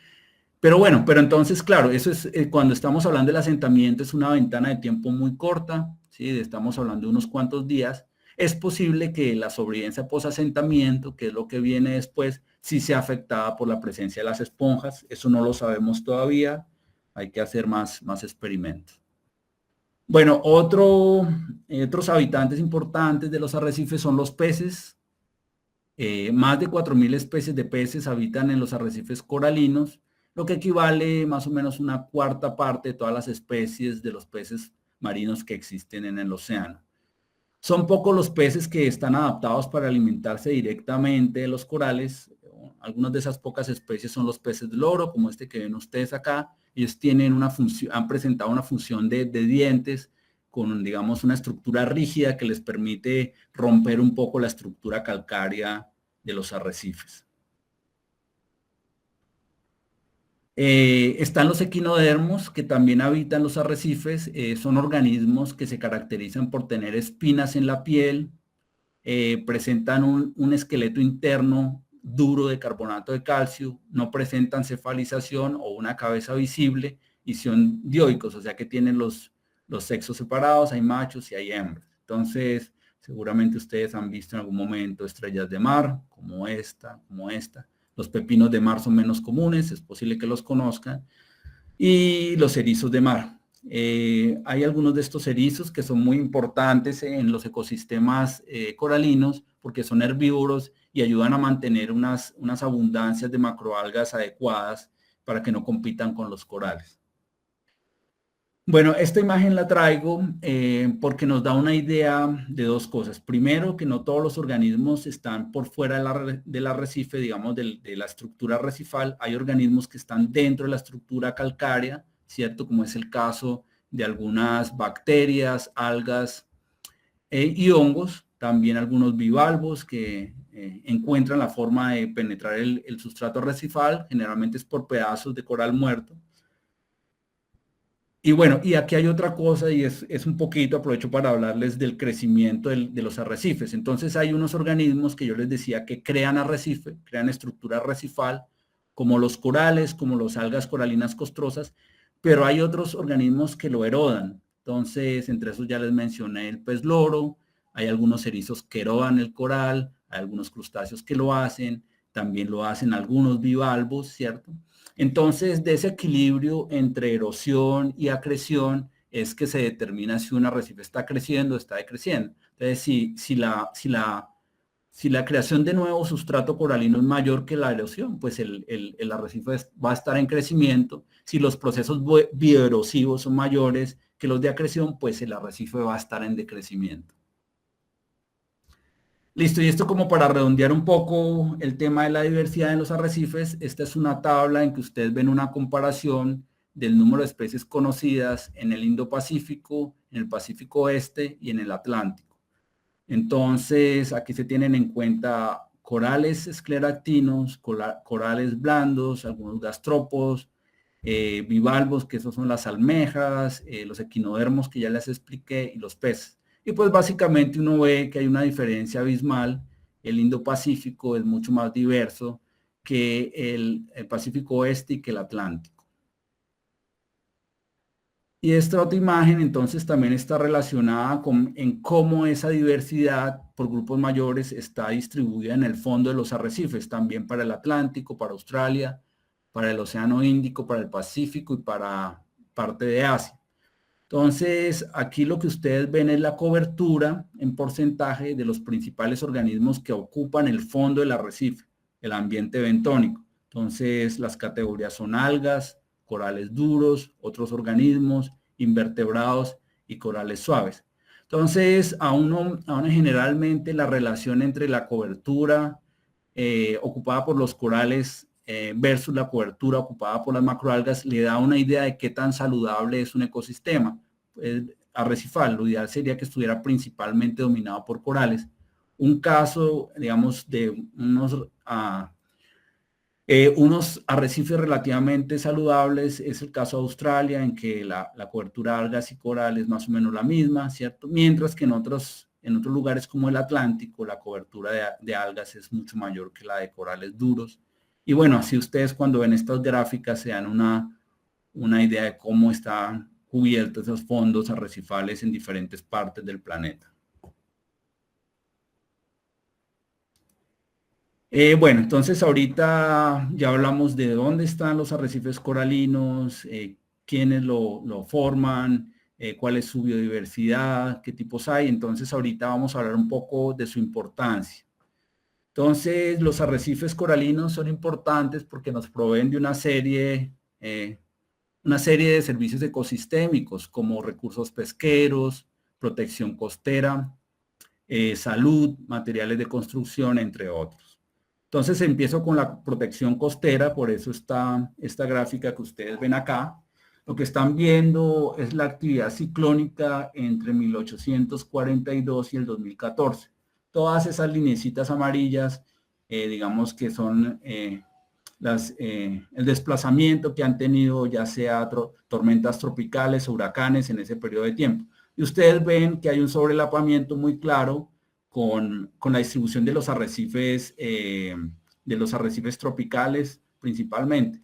Pero bueno, entonces, claro, eso es cuando estamos hablando del asentamiento, es una ventana de tiempo muy corta, ¿sí? Estamos hablando de unos cuantos días. Es posible que la sobrevivencia post-asentamiento, que es lo que viene después, sí sea afectada por la presencia de las esponjas. Eso no lo sabemos todavía. Hay que hacer más experimentos. Bueno, otros habitantes importantes de los arrecifes son los peces. Más de 4.000 especies de peces habitan en los arrecifes coralinos, lo que equivale más o menos a una cuarta parte de todas las especies de los peces marinos que existen en el océano. Son pocos los peces que están adaptados para alimentarse directamente de los corales. Algunas de esas pocas especies son los peces de loro, como este que ven ustedes acá. Ellos tienen han presentado una función de dientes con, digamos, una estructura rígida que les permite romper un poco la estructura calcárea de los arrecifes. Están los equinodermos, que también habitan los arrecifes. Son organismos que se caracterizan por tener espinas en la piel, presentan un esqueleto interno duro de carbonato de calcio, no presentan cefalización o una cabeza visible y son dioicos, o sea que tienen los sexos separados, hay machos y hay hembras. Entonces, seguramente ustedes han visto en algún momento estrellas de mar, como esta. Los pepinos de mar son menos comunes, es posible que los conozcan. Y los erizos de mar. Hay algunos de estos erizos que son muy importantes en los ecosistemas coralinos porque son herbívoros y ayudan a mantener unas abundancias de macroalgas adecuadas para que no compitan con los corales. Bueno, esta imagen la traigo porque nos da una idea de dos cosas. Primero, que no todos los organismos están por fuera del arrecife, digamos, de la estructura arrecifal. Hay organismos que están dentro de la estructura calcárea, ¿cierto? Como es el caso de algunas bacterias, algas y hongos. También algunos bivalvos que encuentran la forma de penetrar el sustrato arrecifal. Generalmente es por pedazos de coral muerto. Y bueno, y aquí hay otra cosa y es un poquito, aprovecho para hablarles del crecimiento de los arrecifes. Entonces hay unos organismos que yo les decía que crean arrecife, crean estructura arrecifal, como los corales, como las algas coralinas costrosas, pero hay otros organismos que lo erodan. Entonces, entre esos ya les mencioné el pez loro, hay algunos erizos que erodan el coral, hay algunos crustáceos que lo hacen, también lo hacen algunos bivalvos, ¿cierto? Entonces, de ese equilibrio entre erosión y acreción es que se determina si un arrecife está creciendo o está decreciendo. Entonces, si la creación de nuevo sustrato coralino es mayor que la erosión, pues el arrecife va a estar en crecimiento. Si los procesos bioerosivos son mayores que los de acreción, pues el arrecife va a estar en decrecimiento. Listo, y esto como para redondear un poco el tema de la diversidad en los arrecifes, esta es una tabla en que ustedes ven una comparación del número de especies conocidas en el Indo-Pacífico, en el Pacífico Oeste y en el Atlántico. Entonces, aquí se tienen en cuenta corales escleractinos, corales blandos, algunos gastrópodos, bivalvos, que esos son las almejas, los equinodermos que ya les expliqué, y los peces. Y pues básicamente uno ve que hay una diferencia abismal. El Indo-Pacífico es mucho más diverso que el Pacífico Oeste y que el Atlántico. Y esta otra imagen entonces también está relacionada en cómo esa diversidad por grupos mayores está distribuida en el fondo de los arrecifes, también para el Atlántico, para Australia, para el Océano Índico, para el Pacífico y para parte de Asia. Entonces, aquí lo que ustedes ven es la cobertura en porcentaje de los principales organismos que ocupan el fondo del arrecife, el ambiente bentónico. Entonces, las categorías son algas, corales duros, otros organismos, invertebrados y corales suaves. Entonces, a uno generalmente la relación entre la cobertura ocupada por los corales versus la cobertura ocupada por las macroalgas le da una idea de qué tan saludable es un ecosistema arrecifal. Lo ideal sería que estuviera principalmente dominado por corales. Un caso, digamos, de unos arrecifes relativamente saludables es el caso de Australia, en que la cobertura de algas y corales es más o menos la misma, ¿cierto? Mientras que en otros lugares como el Atlántico, la cobertura de algas es mucho mayor que la de corales duros. Y bueno, así ustedes cuando ven estas gráficas se dan una idea de cómo están cubiertos esos fondos arrecifales en diferentes partes del planeta. Bueno, entonces ahorita ya hablamos de dónde están los arrecifes coralinos, quiénes lo forman, cuál es su biodiversidad, qué tipos hay. Entonces ahorita vamos a hablar un poco de su importancia. Entonces los arrecifes coralinos son importantes porque nos proveen de una serie de servicios ecosistémicos como recursos pesqueros, protección costera, salud, materiales de construcción, entre otros. Entonces empiezo con la protección costera, por eso está esta gráfica que ustedes ven acá. Lo que están viendo es la actividad ciclónica entre 1842 y el 2014. Todas esas lineecitas amarillas, digamos que son el desplazamiento que han tenido ya sea tormentas tropicales o huracanes en ese periodo de tiempo. Y ustedes ven que hay un sobrelapamiento muy claro con la distribución de los arrecifes tropicales principalmente.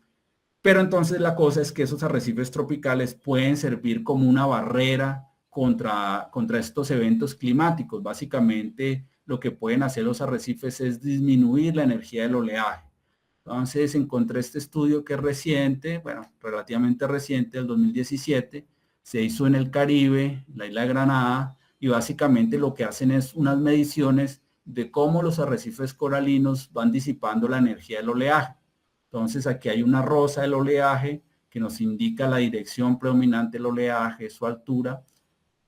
Pero entonces la cosa es que esos arrecifes tropicales pueden servir como una barrera contra estos eventos climáticos. Básicamente lo que pueden hacer los arrecifes es disminuir la energía del oleaje. Entonces encontré este estudio que es reciente, bueno, relativamente reciente, del 2017, se hizo en el Caribe, la isla de Granada, y básicamente lo que hacen es unas mediciones de cómo los arrecifes coralinos van disipando la energía del oleaje. Entonces aquí hay una rosa del oleaje que nos indica la dirección predominante del oleaje, su altura.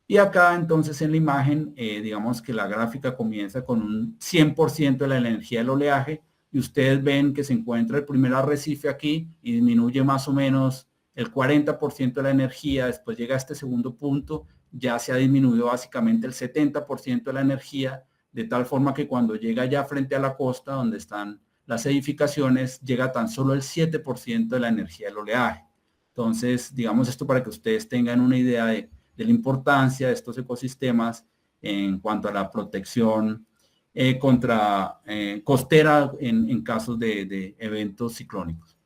Y acá entonces en la imagen, digamos que la gráfica comienza con un 100% de la energía del oleaje y ustedes ven que se encuentra el primer arrecife aquí y disminuye más o menos el 40% de la energía. Después llega a este segundo punto, ya se ha disminuido básicamente el 70% de la energía, de tal forma que cuando llega ya frente a la costa donde están las edificaciones, llega tan solo el 7% de la energía del oleaje. Entonces, digamos esto para que ustedes tengan una idea de la importancia de estos ecosistemas en cuanto a la protección costera en casos de eventos ciclónicos.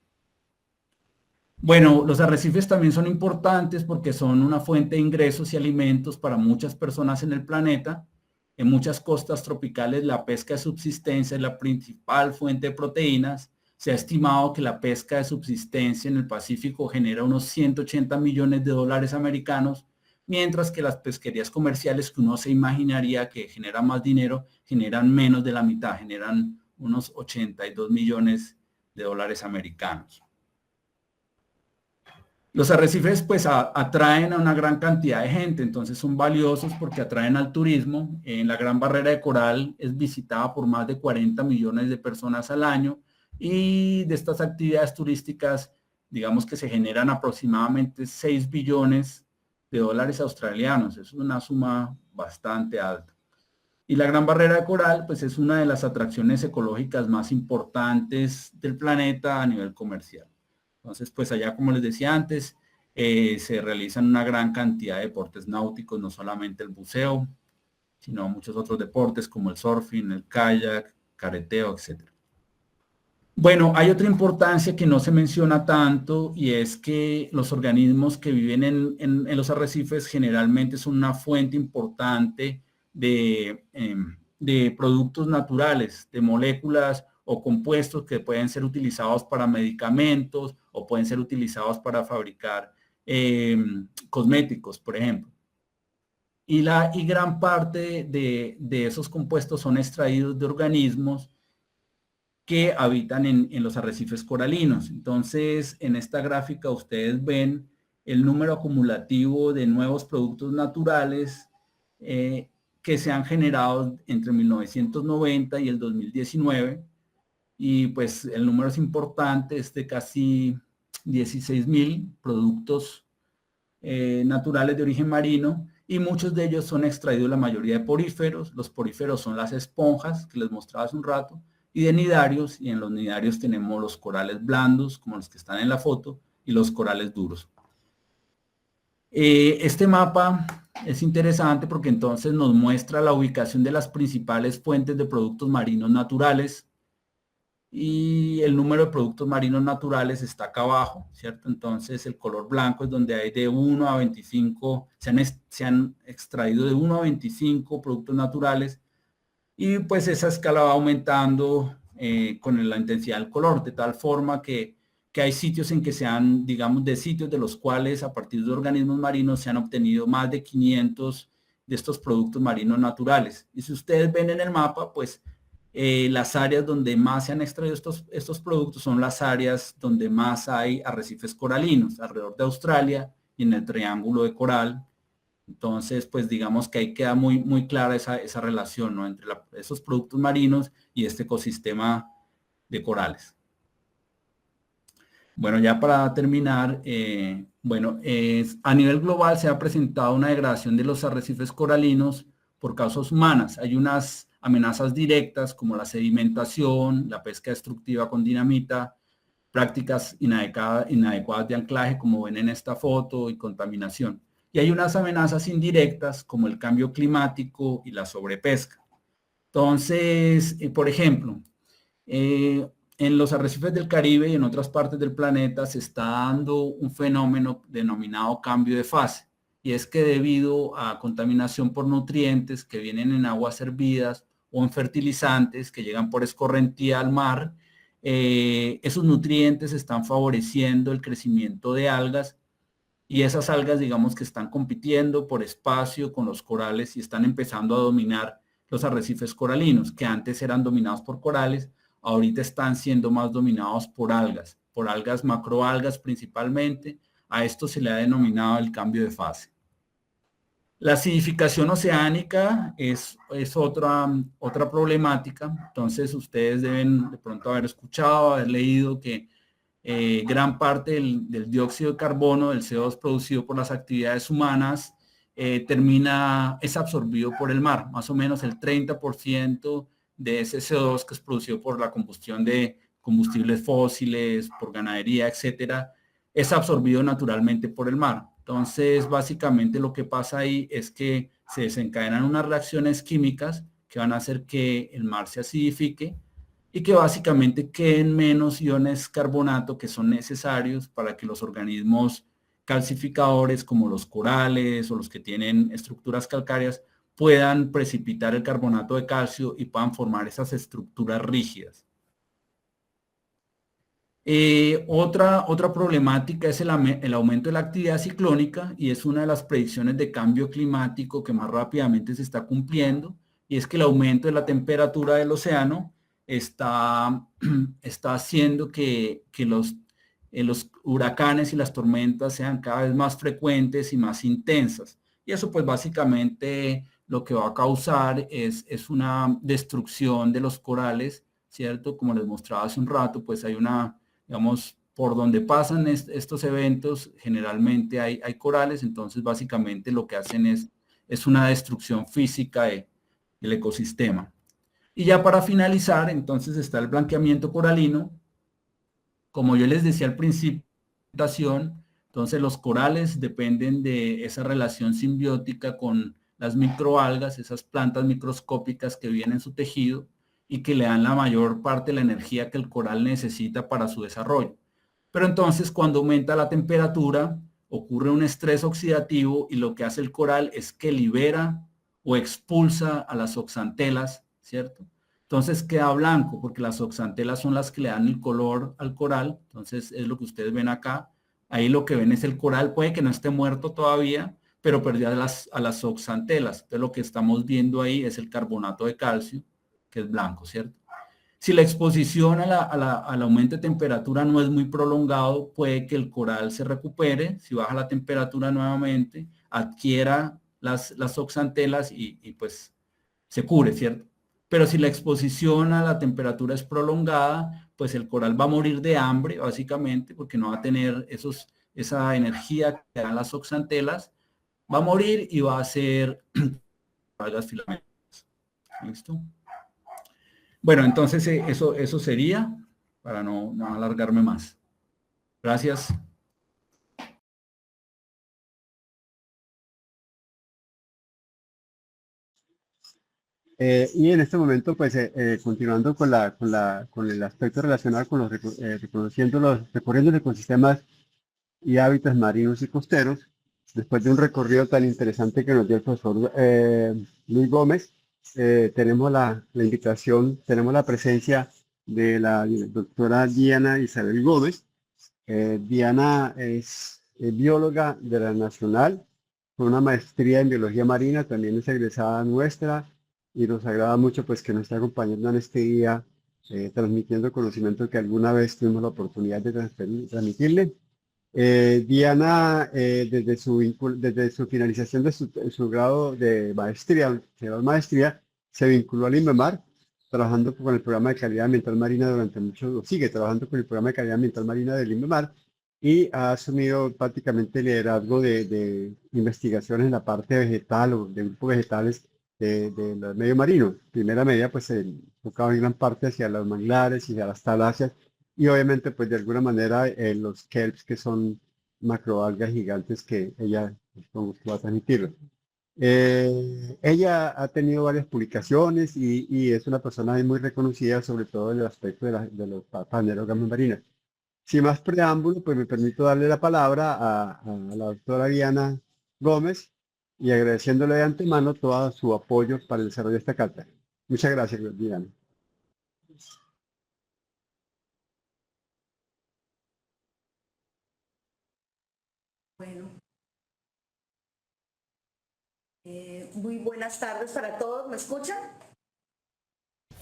Bueno, los arrecifes también son importantes porque son una fuente de ingresos y alimentos para muchas personas en el planeta. En muchas costas tropicales la pesca de subsistencia es la principal fuente de proteínas. Se ha estimado que la pesca de subsistencia en el Pacífico genera unos 180 millones de dólares americanos, mientras que las pesquerías comerciales que uno se imaginaría que generan más dinero, generan menos de la mitad, generan unos 82 millones de dólares americanos. Los arrecifes pues atraen a una gran cantidad de gente, entonces son valiosos porque atraen al turismo. En la Gran Barrera de Coral es visitada por más de 40 millones de personas al año y de estas actividades turísticas, digamos que se generan aproximadamente 6 billones de dólares australianos. Es una suma bastante alta. Y la Gran Barrera de Coral pues es una de las atracciones ecológicas más importantes del planeta a nivel comercial. Entonces, pues allá, como les decía antes, se realizan una gran cantidad de deportes náuticos, no solamente el buceo, sino muchos otros deportes como el surfing, el kayak, careteo, etc. Bueno, hay otra importancia que no se menciona tanto y es que los organismos que viven en los arrecifes generalmente son una fuente importante de productos naturales, de moléculas o compuestos que pueden ser utilizados para medicamentos o pueden ser utilizados para fabricar cosméticos, por ejemplo. Y gran parte de esos compuestos son extraídos de organismos que habitan en los arrecifes coralinos. Entonces, en esta gráfica ustedes ven el número acumulativo de nuevos productos naturales que se han generado entre 1990 y el 2019. Y pues el número es importante, es de casi 16.000 productos naturales de origen marino, y muchos de ellos son extraídos la mayoría de poríferos. Los poríferos son las esponjas que les mostraba hace un rato, y de nidarios, y en los nidarios tenemos los corales blandos, como los que están en la foto, y los corales duros. Este mapa es interesante porque entonces nos muestra la ubicación de las principales fuentes de productos marinos naturales, y el número de productos marinos naturales está acá abajo, ¿cierto? Entonces el color blanco es donde hay de 1 a 25, se han extraído de 1 a 25 productos naturales, y pues esa escala va aumentando con la intensidad del color, de tal forma que hay sitios en que se han, digamos, de sitios de los cuales a partir de organismos marinos se han obtenido más de 500 de estos productos marinos naturales. Y si ustedes ven en el mapa, pues las áreas donde más se han extraído estos productos son las áreas donde más hay arrecifes coralinos, alrededor de Australia y en el Triángulo de Coral. Entonces, pues digamos que ahí queda muy clara esa relación, ¿no?, entre esos productos marinos y este ecosistema de corales. Bueno, ya para terminar, a nivel global se ha presentado una degradación de los arrecifes coralinos por causas humanas. Hay unas amenazas directas como la sedimentación, la pesca destructiva con dinamita, prácticas inadecuadas de anclaje, como ven en esta foto, y contaminación. Y hay unas amenazas indirectas como el cambio climático y la sobrepesca. Entonces, por ejemplo, en los arrecifes del Caribe y en otras partes del planeta se está dando un fenómeno denominado cambio de fase. Y es que debido a contaminación por nutrientes que vienen en aguas hervidas o en fertilizantes que llegan por escorrentía al mar, esos nutrientes están favoreciendo el crecimiento de algas, y esas algas, digamos, que están compitiendo por espacio con los corales y están empezando a dominar los arrecifes coralinos, que antes eran dominados por corales, ahorita están siendo más dominados por algas macroalgas principalmente. A esto se le ha denominado el cambio de fase. La acidificación oceánica es otra problemática. Entonces ustedes deben de pronto haber escuchado, haber leído que gran parte del dióxido de carbono, del CO2 producido por las actividades humanas, es absorbido por el mar. Más o menos el 30% de ese CO2 que es producido por la combustión de combustibles fósiles, por ganadería, etcétera, es absorbido naturalmente por el mar. Entonces, básicamente lo que pasa ahí es que se desencadenan unas reacciones químicas que van a hacer que el mar se acidifique y que básicamente queden menos iones carbonato que son necesarios para que los organismos calcificadores como los corales o los que tienen estructuras calcáreas puedan precipitar el carbonato de calcio y puedan formar esas estructuras rígidas. Otra problemática es el aumento de la actividad ciclónica, y es una de las predicciones de cambio climático que más rápidamente se está cumpliendo, y es que el aumento de la temperatura del océano está haciendo que los huracanes y las tormentas sean cada vez más frecuentes y más intensas. Y eso pues básicamente lo que va a causar es una destrucción de los corales, ¿cierto? Como les mostraba hace un rato, pues hay digamos, por donde pasan estos eventos, generalmente hay corales. Entonces básicamente lo que hacen es una destrucción física del ecosistema. Y ya para finalizar, entonces está el blanqueamiento coralino. Como yo les decía al principio, entonces los corales dependen de esa relación simbiótica con las microalgas, esas plantas microscópicas que viven en su tejido, y que le dan la mayor parte de la energía que el coral necesita para su desarrollo. Pero entonces cuando aumenta la temperatura, ocurre un estrés oxidativo y lo que hace el coral es que libera o expulsa a las zooxantelas, ¿cierto? Entonces queda blanco porque las zooxantelas son las que le dan el color al coral. Entonces es lo que ustedes ven acá. Ahí lo que ven es el coral, puede que no esté muerto todavía, pero perdió a las zooxantelas. Entonces lo que estamos viendo ahí es el carbonato de calcio, que es blanco, ¿cierto? Si la exposición al aumento de temperatura no es muy prolongado, puede que el coral se recupere, si baja la temperatura nuevamente, adquiera las zooxantelas y pues se cure, ¿cierto? Pero si la exposición a la temperatura es prolongada, pues el coral va a morir de hambre, básicamente, porque no va a tener esa energía que dan las zooxantelas, va a morir y va a ser algas filamentosas. ¿Listo? Bueno, entonces eso sería, para no alargarme más. Gracias. Y en este momento, pues, continuando con el aspecto relacionado con recorriendo los ecosistemas y hábitats marinos y costeros, después de un recorrido tan interesante que nos dio el profesor Luis Gómez, tenemos la invitación, tenemos la presencia de la doctora Diana Isabel Gómez. Diana es bióloga de la Nacional, con una maestría en biología marina, también es egresada nuestra y nos agrada mucho pues que nos esté acompañando en este día, transmitiendo conocimiento que alguna vez tuvimos la oportunidad de transmitirle. Diana, desde su finalización de su grado de maestría, se vinculó al INVEMAR, trabajando con el programa de calidad ambiental marina sigue trabajando con el programa de calidad ambiental marina del INVEMAR y ha asumido prácticamente el liderazgo de investigaciones en la parte vegetal o de grupos vegetales de los medios marinos. Primera medida, pues se enfocaba en gran parte hacia los manglares y hacia las taláceas y obviamente, pues de alguna manera, los kelps, que son macroalgas gigantes que ella con gusto va a transmitirlo. Ella ha tenido varias publicaciones y es una persona muy reconocida, sobre todo en el aspecto de los fanerógamas marinas. Sin más preámbulo, pues me permito darle la palabra a la doctora Diana Gómez y agradeciéndole de antemano todo su apoyo para el desarrollo de esta cátedra. Muchas gracias, Diana. Bueno, muy buenas tardes para todos. ¿Me escuchan?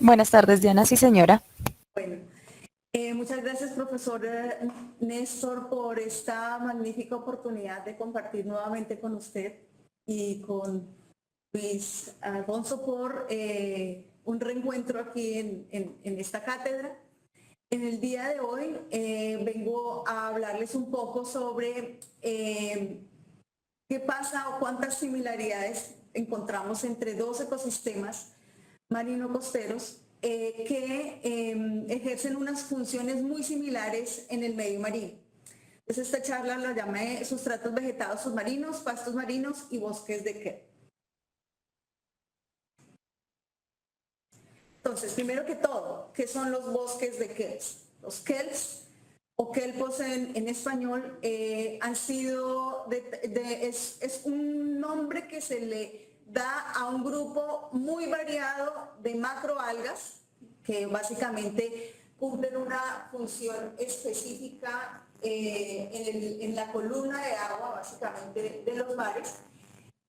Buenas tardes, Diana. Sí, señora. Bueno, muchas gracias, profesor Néstor, por esta magnífica oportunidad de compartir nuevamente con usted y con Luis Alfonso por un reencuentro aquí en esta cátedra. En el día de hoy vengo a hablarles un poco sobre qué pasa o cuántas similaridades encontramos entre dos ecosistemas marino-costeros que ejercen unas funciones muy similares en el medio marino. Entonces esta charla la llamé sustratos vegetados submarinos, pastos marinos y bosques de kelp. Entonces, primero que todo, ¿qué son los bosques de kelps? Los kelps o kelpos en español han sido, es un nombre que se le da a un grupo muy variado de macroalgas que básicamente cumplen una función específica en la columna de agua, básicamente de los mares,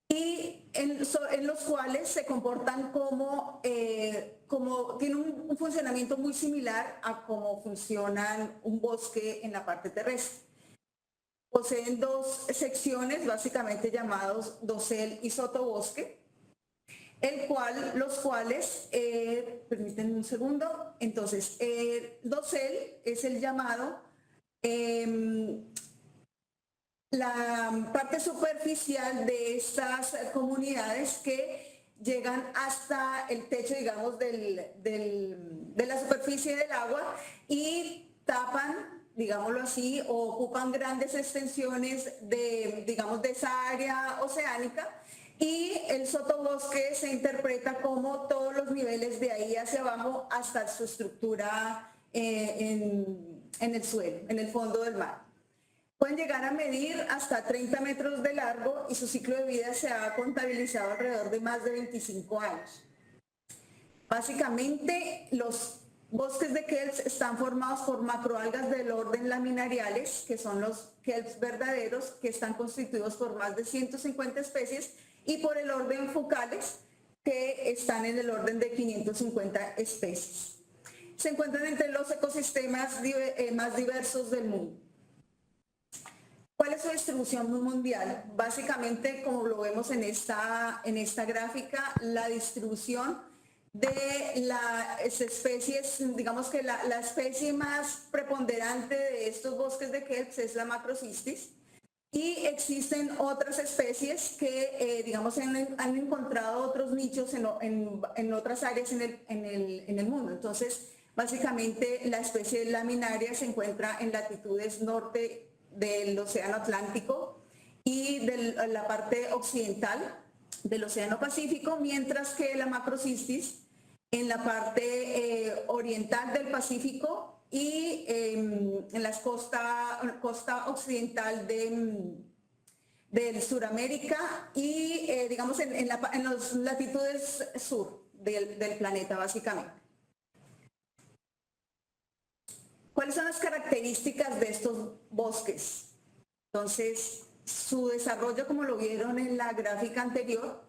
y en los cuales se comportan como tienen un funcionamiento muy similar a cómo funcionan un bosque en la parte terrestre. Poseen dos secciones básicamente llamados dosel y sotobosque, los cuales, permítanme un segundo, entonces dosel es el llamado la parte superficial de estas comunidades que llegan hasta el techo, digamos, de la superficie del agua y tapan, digámoslo así, o ocupan grandes extensiones de, digamos, de esa área oceánica Y el sotobosque se interpreta como todos los niveles de ahí hacia abajo hasta su estructura en el suelo, en el fondo del mar. Pueden llegar a medir hasta 30 metros de largo y su ciclo de vida se ha contabilizado alrededor de más de 25 años. Básicamente, los bosques de kelps están formados por macroalgas del orden laminariales, que son los kelps verdaderos, que están constituidos por más de 150 especies, y por el orden fucales, que están en el orden de 550 especies. Se encuentran entre los ecosistemas más diversos del mundo. ¿Cuál es su distribución mundial? Básicamente, como lo vemos en esta gráfica, la distribución de las especies, digamos que la especie más preponderante de estos bosques de kelps es la Macrocystis, y existen otras especies que, digamos, han encontrado otros nichos en otras áreas en el mundo. Entonces, básicamente, la especie laminaria se encuentra en latitudes norte del Océano Atlántico y de la parte occidental del Océano Pacífico, mientras que la Macrocystis en la parte oriental del Pacífico y en la costa occidental del Suramérica y digamos en las latitudes sur del planeta, básicamente. ¿Cuáles son las características de estos bosques? Entonces, su desarrollo, como lo vieron en la gráfica anterior,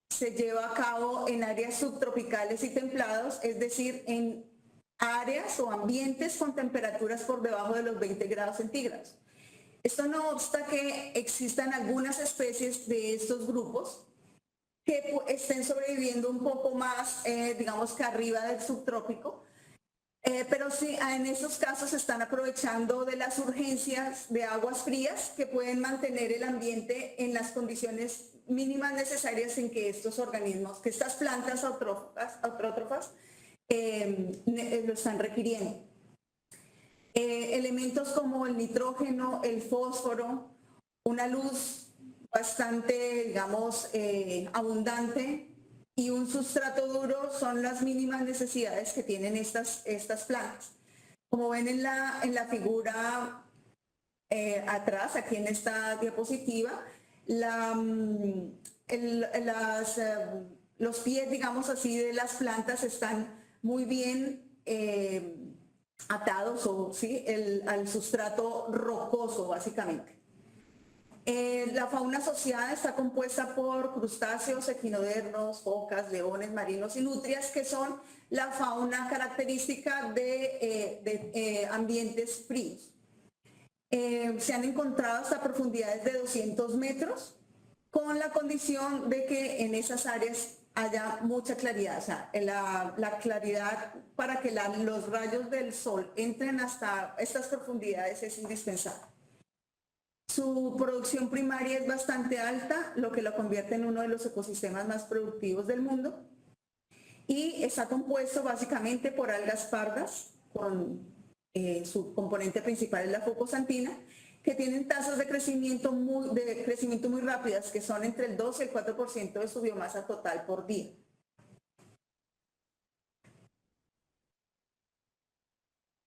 se lleva a cabo en áreas subtropicales y templados, es decir, en áreas o ambientes con temperaturas por debajo de los 20 grados centígrados. Esto no obsta que existan algunas especies de estos grupos que estén sobreviviendo un poco más, digamos que arriba del subtrópico, pero sí, en estos casos se están aprovechando de las urgencias de aguas frías que pueden mantener el ambiente en las condiciones mínimas necesarias en que estos organismos, que estas plantas autótrofas lo están requiriendo. Elementos como el nitrógeno, el fósforo, una luz bastante, digamos, abundante y un sustrato duro son las mínimas necesidades que tienen estas plantas. Como ven en la figura atrás, aquí en esta diapositiva, los pies, digamos así, de las plantas están muy bien atados al sustrato rocoso, básicamente. La fauna asociada está compuesta por crustáceos, equinodermos, focas, leones marinos y nutrias, que son la fauna característica de ambientes fríos. Se han encontrado hasta profundidades de 200 metros, con la condición de que en esas áreas haya mucha claridad. O sea, la claridad para que los rayos del sol entren hasta estas profundidades es indispensable. Su producción primaria es bastante alta, lo que lo convierte en uno de los ecosistemas más productivos del mundo, y está compuesto básicamente por algas pardas, con su componente principal es la fucosantina, que tienen tasas de crecimiento muy rápidas, que son entre el 2 y el 4% de su biomasa total por día.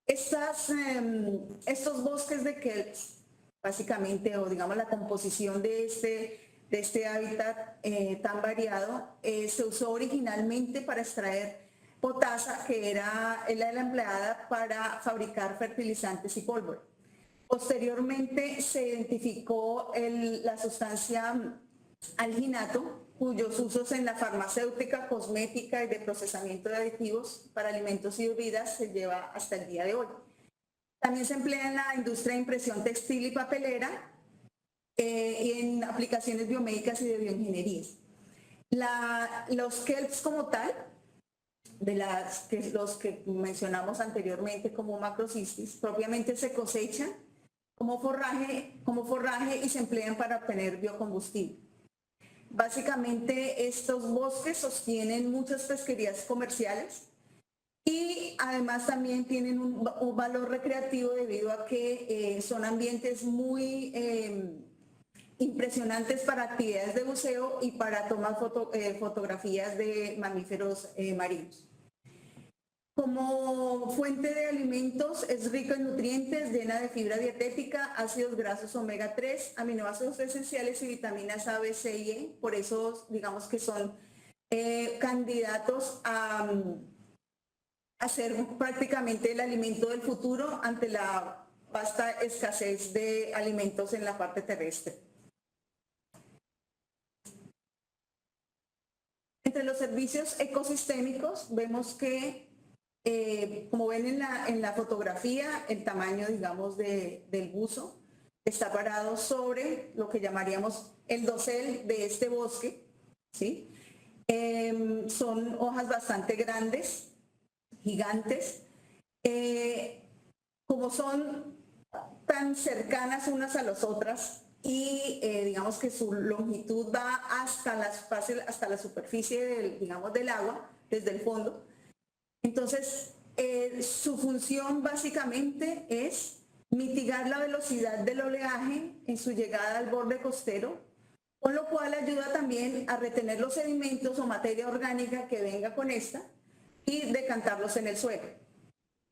Estos bosques de kelps, básicamente, o digamos la composición de este hábitat tan variado, se usó originalmente para extraer potasa, que era la empleada para fabricar fertilizantes y pólvora. Posteriormente se identificó la sustancia alginato, cuyos usos en la farmacéutica, cosmética y de procesamiento de aditivos para alimentos y bebidas se lleva hasta el día de hoy. También se emplea en la industria de impresión textil y papelera y en aplicaciones biomédicas y de bioingeniería. Los kelps como tal, los que mencionamos anteriormente como Macrocystis, propiamente se cosechan como forraje y se emplean para obtener biocombustible. Básicamente estos bosques sostienen muchas pesquerías comerciales y además también tienen un valor recreativo debido a que son ambientes muy impresionantes para actividades de buceo y para tomar fotografías de mamíferos marinos. Como fuente de alimentos es rico en nutrientes, llena de fibra dietética, ácidos grasos omega 3, aminoácidos esenciales y vitaminas A, B, C y E. Por eso digamos que son candidatos a ser prácticamente el alimento del futuro ante la vasta escasez de alimentos en la parte terrestre. Entre los servicios ecosistémicos vemos que como ven en la fotografía, el tamaño, digamos, del buzo está parado sobre lo que llamaríamos el dosel de este bosque, ¿sí? Son hojas bastante grandes, gigantes. Como son tan cercanas unas a las otras y digamos que su longitud va hasta la superficie del agua, desde el fondo. Entonces, su función básicamente es mitigar la velocidad del oleaje en su llegada al borde costero, con lo cual ayuda también a retener los sedimentos o materia orgánica que venga con esta y decantarlos en el suelo,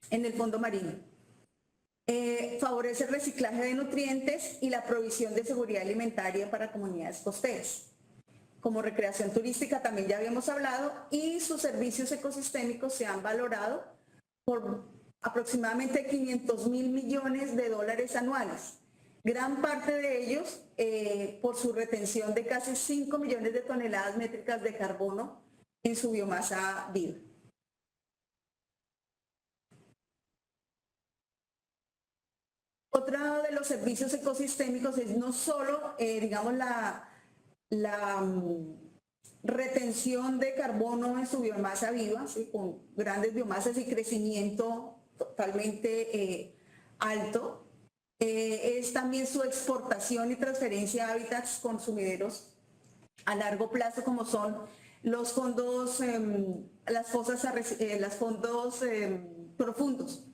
en el fondo marino. Favorece el reciclaje de nutrientes y la provisión de seguridad alimentaria para comunidades costeras. Como recreación turística también ya habíamos hablado, y sus servicios ecosistémicos se han valorado por aproximadamente 500.000 millones de dólares anuales. Gran parte de ellos por su retención de casi 5 millones de toneladas métricas de carbono en su biomasa viva. Otro de los servicios ecosistémicos es no solo, digamos, la retención de carbono en su biomasa viva, ¿sí? Con grandes biomasas y crecimiento totalmente alto, es también su exportación y transferencia a hábitats consumideros a largo plazo, como son los fondos, los fondos profundos.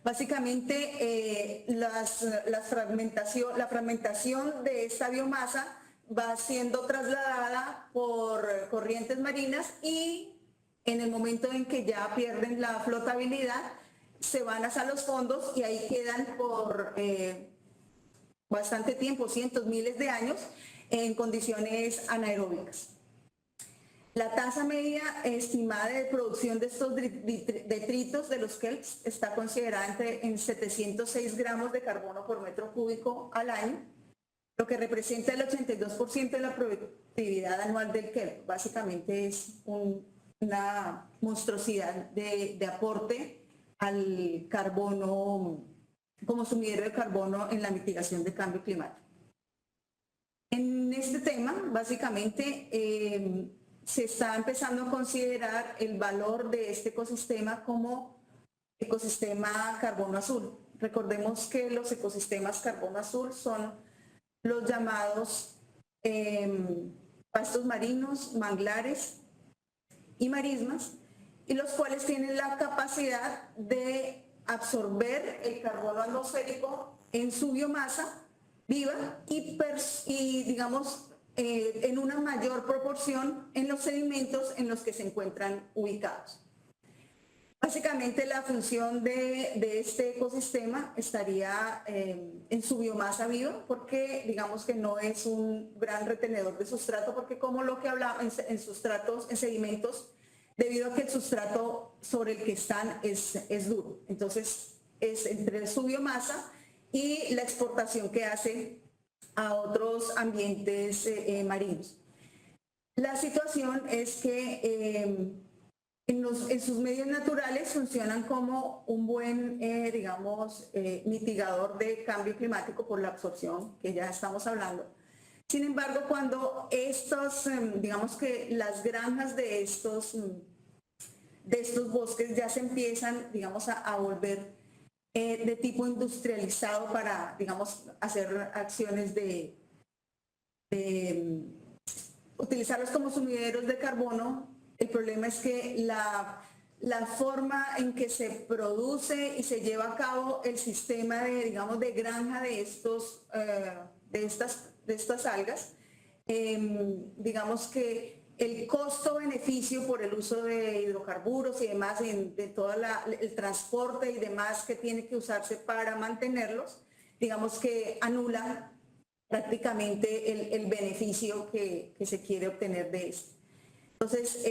Básicamente, la fragmentación de esta biomasa va siendo trasladada por corrientes marinas y en el momento en que ya pierden la flotabilidad, se van hacia los fondos y ahí quedan por bastante tiempo, cientos, miles de años, en condiciones anaeróbicas. La tasa media estimada de producción de estos detritos de los kelps está considerada en 706 gramos de carbono por metro cúbico al año, lo que representa el 82% de la productividad anual del kelp. Básicamente es una monstruosidad de aporte al carbono, como sumidero de carbono en la mitigación del cambio climático. En este tema, básicamente, se está empezando a considerar el valor de este ecosistema como ecosistema carbono azul. Recordemos que los ecosistemas carbono azul son los llamados pastos marinos, manglares y marismas, y los cuales tienen la capacidad de absorber el carbono atmosférico en su biomasa viva y digamos, en una mayor proporción en los sedimentos en los que se encuentran ubicados. Básicamente la función de este ecosistema estaría en su biomasa viva, porque digamos que no es un gran retenedor de sustrato, porque como lo que hablaba en sustratos, en sedimentos, debido a que el sustrato sobre el que están es duro. Entonces es entre su biomasa y la exportación que hace a otros ambientes marinos. La situación es que en sus medios naturales funcionan como un buen, digamos, mitigador de cambio climático por la absorción que ya estamos hablando. Sin embargo, cuando estos, digamos que las granjas de estos bosques ya se empiezan, digamos, a volver de tipo industrializado para, digamos, hacer acciones de utilizarlos como sumideros de carbono, el problema es que la forma en que se produce y se lleva a cabo el sistema de, digamos, de granja de estas de estas algas. Digamos que el costo-beneficio por el uso de hidrocarburos y demás, de todo el transporte y demás que tiene que usarse para mantenerlos, digamos que anula prácticamente el beneficio que se quiere obtener de esto. Entonces,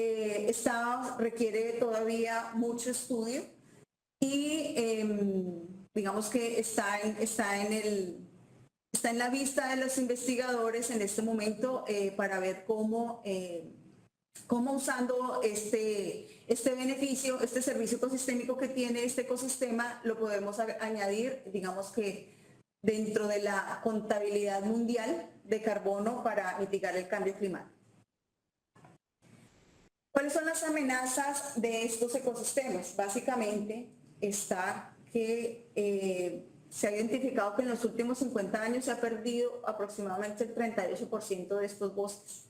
requiere todavía mucho estudio y digamos que está en la vista de los investigadores en este momento para ver cómo usando este beneficio, este servicio ecosistémico que tiene este ecosistema, lo podemos añadir, digamos que dentro de la contabilidad mundial de carbono para mitigar el cambio climático. ¿Cuáles son las amenazas de estos ecosistemas? Básicamente está que se ha identificado que en los últimos 50 años se ha perdido aproximadamente el 38% de estos bosques.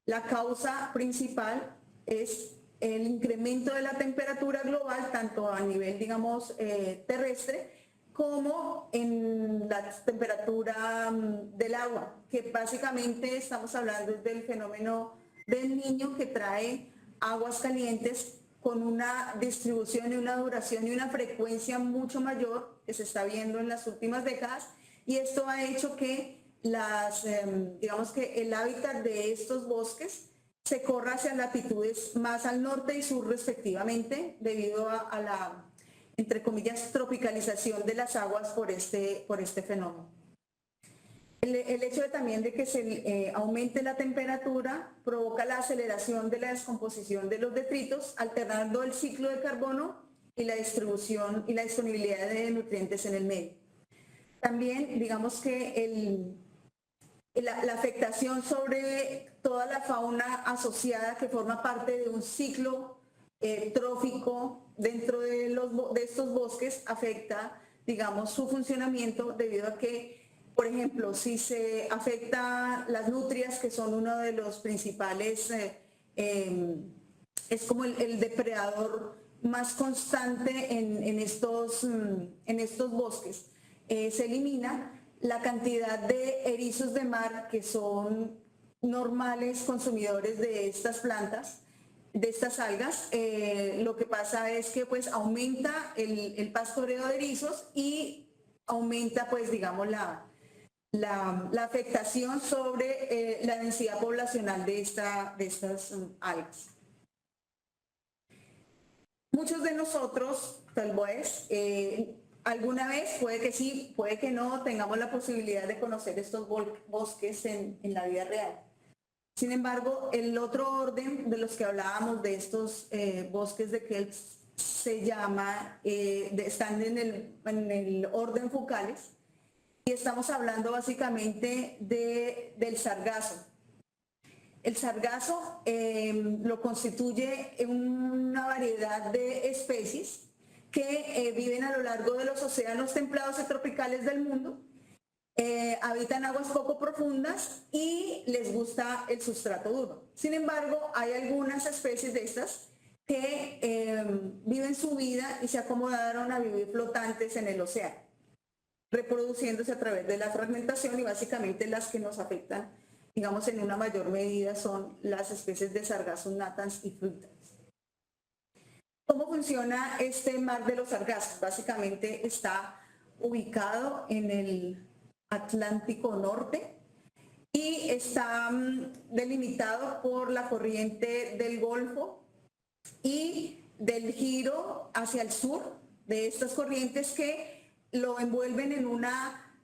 La causa principal es el incremento de la temperatura global, tanto a nivel, digamos, terrestre, como en la temperatura del agua, que básicamente estamos hablando del fenómeno del Niño, que trae aguas calientes con una distribución y una duración y una frecuencia mucho mayor que se está viendo en las últimas décadas, y esto ha hecho que digamos que el hábitat de estos bosques se corra hacia latitudes más al norte y sur respectivamente, debido a la, entre comillas, tropicalización de las aguas por este fenómeno. El hecho también de que se aumente la temperatura provoca la aceleración de la descomposición de los detritos, alternando el ciclo de carbono y la distribución y la disponibilidad de nutrientes en el medio. También, digamos que la afectación sobre toda la fauna asociada que forma parte de un ciclo trófico dentro de estos bosques afecta, digamos, su funcionamiento, debido a que, por ejemplo, si se afecta las nutrias, que son uno de los principales, es como el depredador más constante en estos bosques, se elimina la cantidad de erizos de mar, que son normales consumidores de estas plantas, de estas algas. Lo que pasa es que pues aumenta el pastoreo de erizos y aumenta, pues, digamos, la afectación sobre la densidad poblacional de estas algas. Muchos de nosotros, tal vez, alguna vez, puede que sí, puede que no, tengamos la posibilidad de conocer estos bosques en la vida real. Sin embargo, el otro orden de los que hablábamos, de estos bosques de kelps, se llama, están en el orden Fucales, y estamos hablando básicamente del sargazo. El sargazo lo constituye una variedad de especies que viven a lo largo de los océanos templados y tropicales del mundo, habitan aguas poco profundas y les gusta el sustrato duro. Sin embargo, hay algunas especies de estas que viven su vida y se acomodaron a vivir flotantes en el océano, reproduciéndose a través de la fragmentación, y básicamente las que nos afectan, digamos, en una mayor medida son las especies de Sargassum natans y fruitans. ¿Cómo funciona este mar de los sargazos? Básicamente está ubicado en el Atlántico Norte y está delimitado por la corriente del Golfo y del giro hacia el sur de estas corrientes, que lo envuelven en una,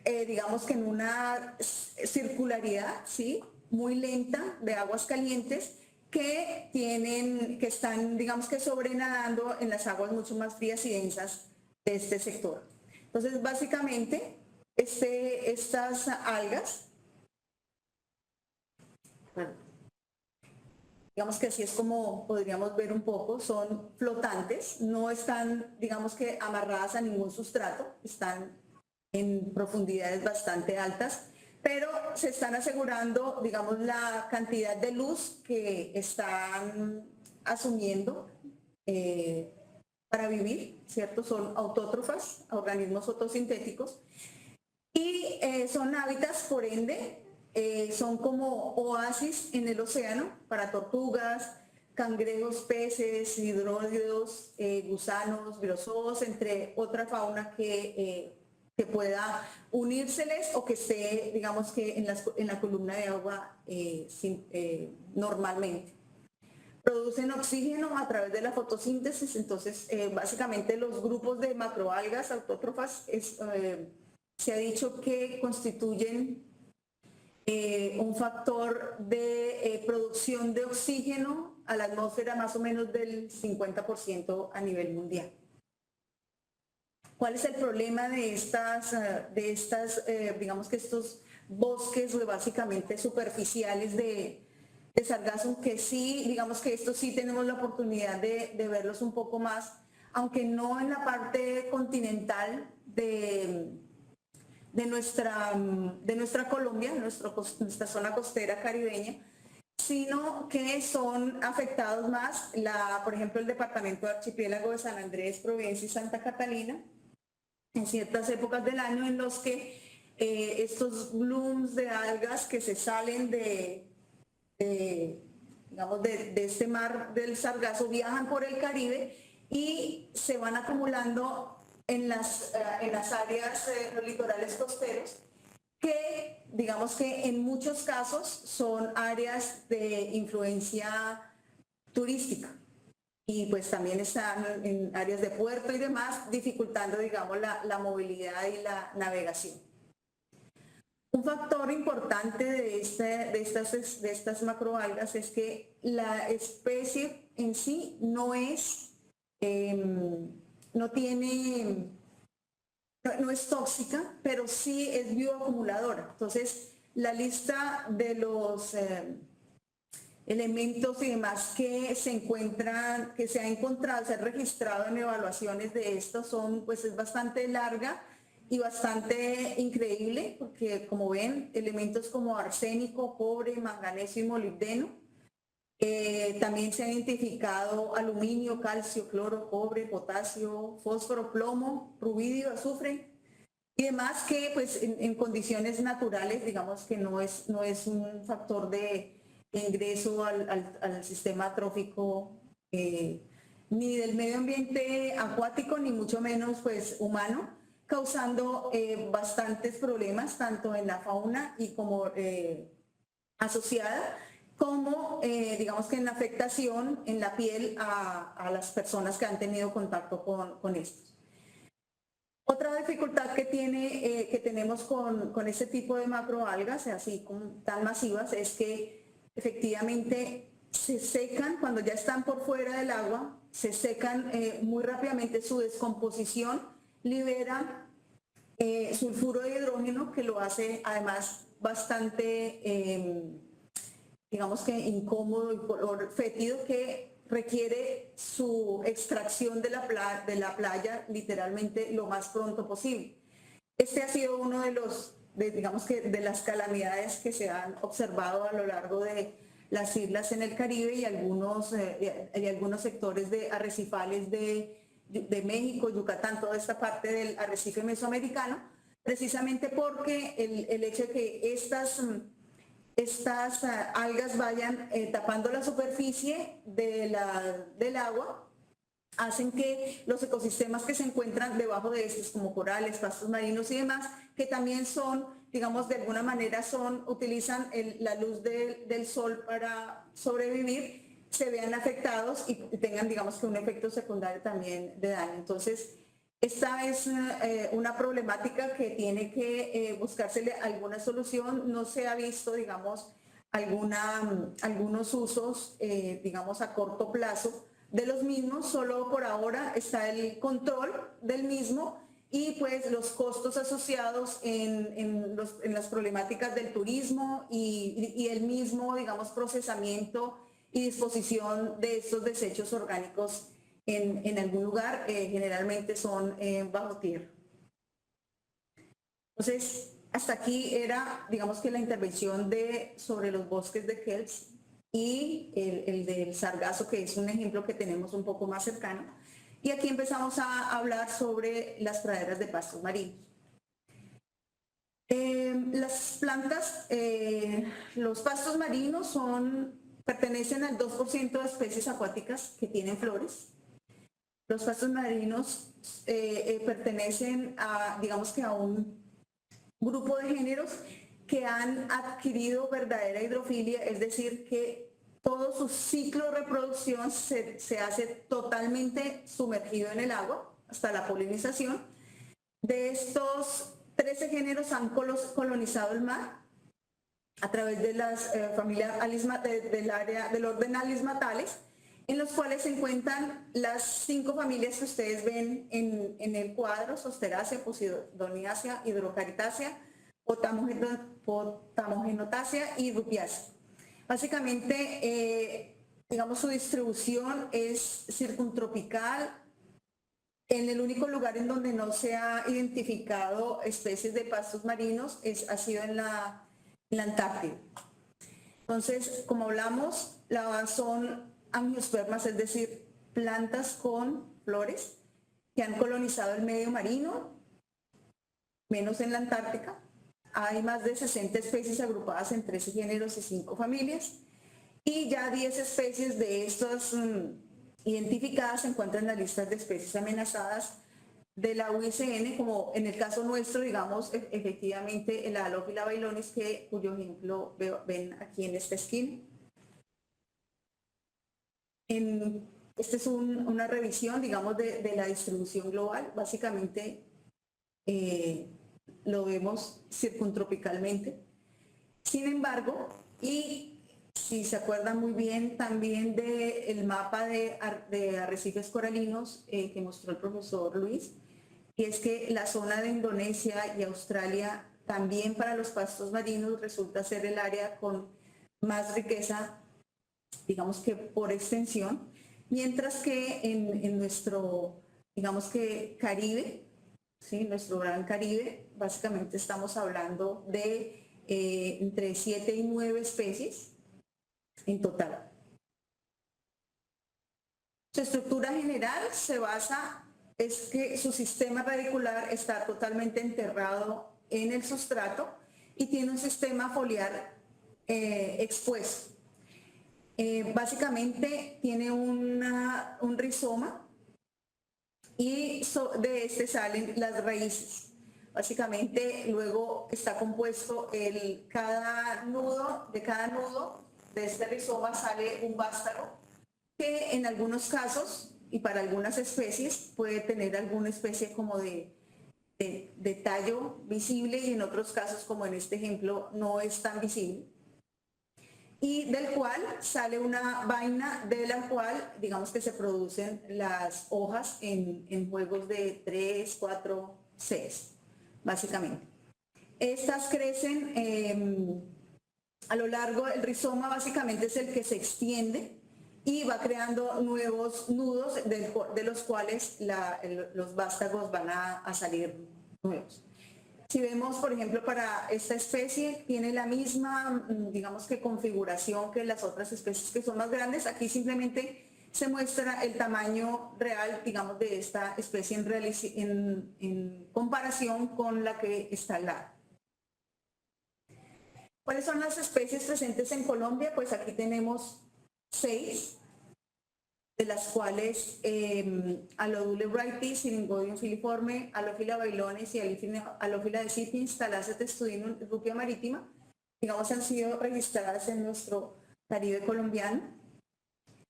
digamos que en una circularidad, ¿sí?, muy lenta de aguas calientes que están, digamos que sobrenadando en las aguas mucho más frías y densas de este sector. Entonces, básicamente, estas algas, bueno, digamos que así es como podríamos ver un poco, son flotantes, no están, digamos que amarradas a ningún sustrato, están en profundidades bastante altas, pero se están asegurando, digamos, la cantidad de luz que están asumiendo para vivir, ¿cierto? Son autótrofas, organismos fotosintéticos. Y son hábitats, por ende, son como oasis en el océano para tortugas, cangrejos, peces, hidróidos, gusanos, briozoos, entre otra fauna que pueda unírseles o que esté, digamos que en la columna de agua normalmente. Producen oxígeno a través de la fotosíntesis, entonces básicamente los grupos de macroalgas autótrofas se ha dicho que constituyen un factor de producción de oxígeno a la atmósfera más o menos del 50% a nivel mundial. ¿Cuál es el problema de digamos que estos bosques básicamente superficiales de sargazo? Que sí, digamos que estos sí tenemos la oportunidad de verlos un poco más, aunque no en la parte continental de nuestra Colombia, nuestra zona costera caribeña, sino que son afectados más, por ejemplo, el departamento de archipiélago de San Andrés, Providencia y Santa Catalina, en ciertas épocas del año en los que estos blooms de algas que se salen digamos, de este mar del Sargazo viajan por el Caribe y se van acumulando en las áreas, los litorales costeros, que digamos que en muchos casos son áreas de influencia turística y pues también están en áreas de puerto y demás, dificultando, digamos, la movilidad y la navegación. Un factor importante de estas macroalgas es que la especie en sí no es tóxica, pero sí es bioacumuladora. Entonces, la lista de los elementos y demás que se ha encontrado, se ha registrado en evaluaciones de estos es bastante larga y bastante increíble, porque como ven, elementos como arsénico, cobre, manganeso y molibdeno. También se han identificado aluminio, calcio, cloro, cobre, potasio, fósforo, plomo, rubidio, azufre y demás que pues en condiciones naturales, digamos que no es un factor de ingreso al sistema trófico ni del medio ambiente acuático, ni mucho menos pues humano, causando bastantes problemas tanto en la fauna y como asociada, como digamos que en la afectación en la piel a las personas que han tenido contacto con estos. Otra dificultad que tenemos con este tipo de macroalgas, así como tan masivas, es que efectivamente se secan cuando ya están por fuera del agua, se secan muy rápidamente. Su descomposición libera sulfuro de hidrógeno, que lo hace además bastante, digamos que incómodo y color fétido, que requiere su extracción de la playa literalmente lo más pronto posible. Este ha sido uno de las calamidades que se han observado a lo largo de las islas en el Caribe y algunos sectores de arrecifales de México, Yucatán, toda esta parte del arrecife mesoamericano, precisamente porque el hecho de que estas algas vayan tapando la superficie del agua hacen que los ecosistemas que se encuentran debajo de estos, como corales, pastos marinos y demás, que también son, digamos, de alguna manera utilizan la luz del sol para sobrevivir, se vean afectados y tengan, digamos, que un efecto secundario también de daño. Entonces, esta es una problemática que tiene que buscársele alguna solución. No se ha visto, digamos, algunos usos, digamos, a corto plazo de los mismos. Solo por ahora está el control del mismo y pues los costos asociados en las problemáticas del turismo y el mismo, digamos, procesamiento y disposición de estos desechos orgánicos en algún lugar, generalmente son bajo tierra. Entonces, hasta aquí era, digamos, que la intervención sobre los bosques de kelps y el del sargazo, que es un ejemplo que tenemos un poco más cercano. Y aquí empezamos a hablar sobre las praderas de pastos marinos. Las plantas, los pastos marinos pertenecen al 2% de especies acuáticas que tienen flores. Los pastos marinos pertenecen a, digamos que a un grupo de géneros que han adquirido verdadera hidrofilia, es decir, que todo su ciclo de reproducción se hace totalmente sumergido en el agua hasta la polinización. De estos 13 géneros han colonizado el mar a través de las familias del orden Alismatales, en los cuales se encuentran las 5 familias que ustedes ven en el cuadro: Zosteracea, Posidoniacea, Hydrocaritácea, Potamogenotácea y Rupiácea. Básicamente, digamos, su distribución es circuntropical. En el único lugar en donde no se ha identificado especies de pastos marinos ha sido en la Antártida. Entonces, como hablamos, son angiospermas, es decir, plantas con flores que han colonizado el medio marino, menos en la Antártica. Hay más de 60 especies agrupadas en 13 géneros y 5 familias, y ya 10 especies de estas identificadas se encuentran en las listas de especies amenazadas de la UICN, como en el caso nuestro, digamos, efectivamente la Halófila bailonis, cuyo ejemplo ven aquí en esta esquina. Esta es una revisión, digamos, de la distribución global. Básicamente lo vemos circuntropicalmente. Sin embargo, y si se acuerdan muy bien también del mapa de arrecifes coralinos que mostró el profesor Luis, y es que la zona de Indonesia y Australia también para los pastos marinos resulta ser el área con más riqueza, digamos que por extensión, mientras que en nuestro, digamos que Caribe, ¿sí? Nuestro gran Caribe, básicamente estamos hablando de entre 7 y 9 especies en total. Su estructura general se basa es que su sistema radicular está totalmente enterrado en el sustrato y tiene un sistema foliar expuesto. Básicamente tiene un rizoma y de este salen las raíces. Básicamente luego está compuesto de cada nudo de este rizoma sale un vástago que en algunos casos y para algunas especies puede tener alguna especie como de tallo visible, y en otros casos, como en este ejemplo, no es tan visible, y del cual sale una vaina de la cual digamos que se producen las hojas en juegos de 3, 4, 6 básicamente. Estas crecen a lo largo, el rizoma básicamente es el que se extiende y va creando nuevos nudos de los cuales los vástagos van a salir nuevos. Si vemos, por ejemplo, para esta especie, tiene la misma, digamos que configuración que las otras especies que son más grandes. Aquí simplemente se muestra el tamaño real, digamos, de esta especie en comparación con la que está al lado. ¿Cuáles son las especies presentes en Colombia? Pues aquí tenemos 6, de las cuales Alodule wrighti, Syringodium filiforme, Halófila bailonis y Halófila decipiens, Thalassia testudinum, Rupia marítima, digamos, han sido registradas en nuestro Caribe colombiano.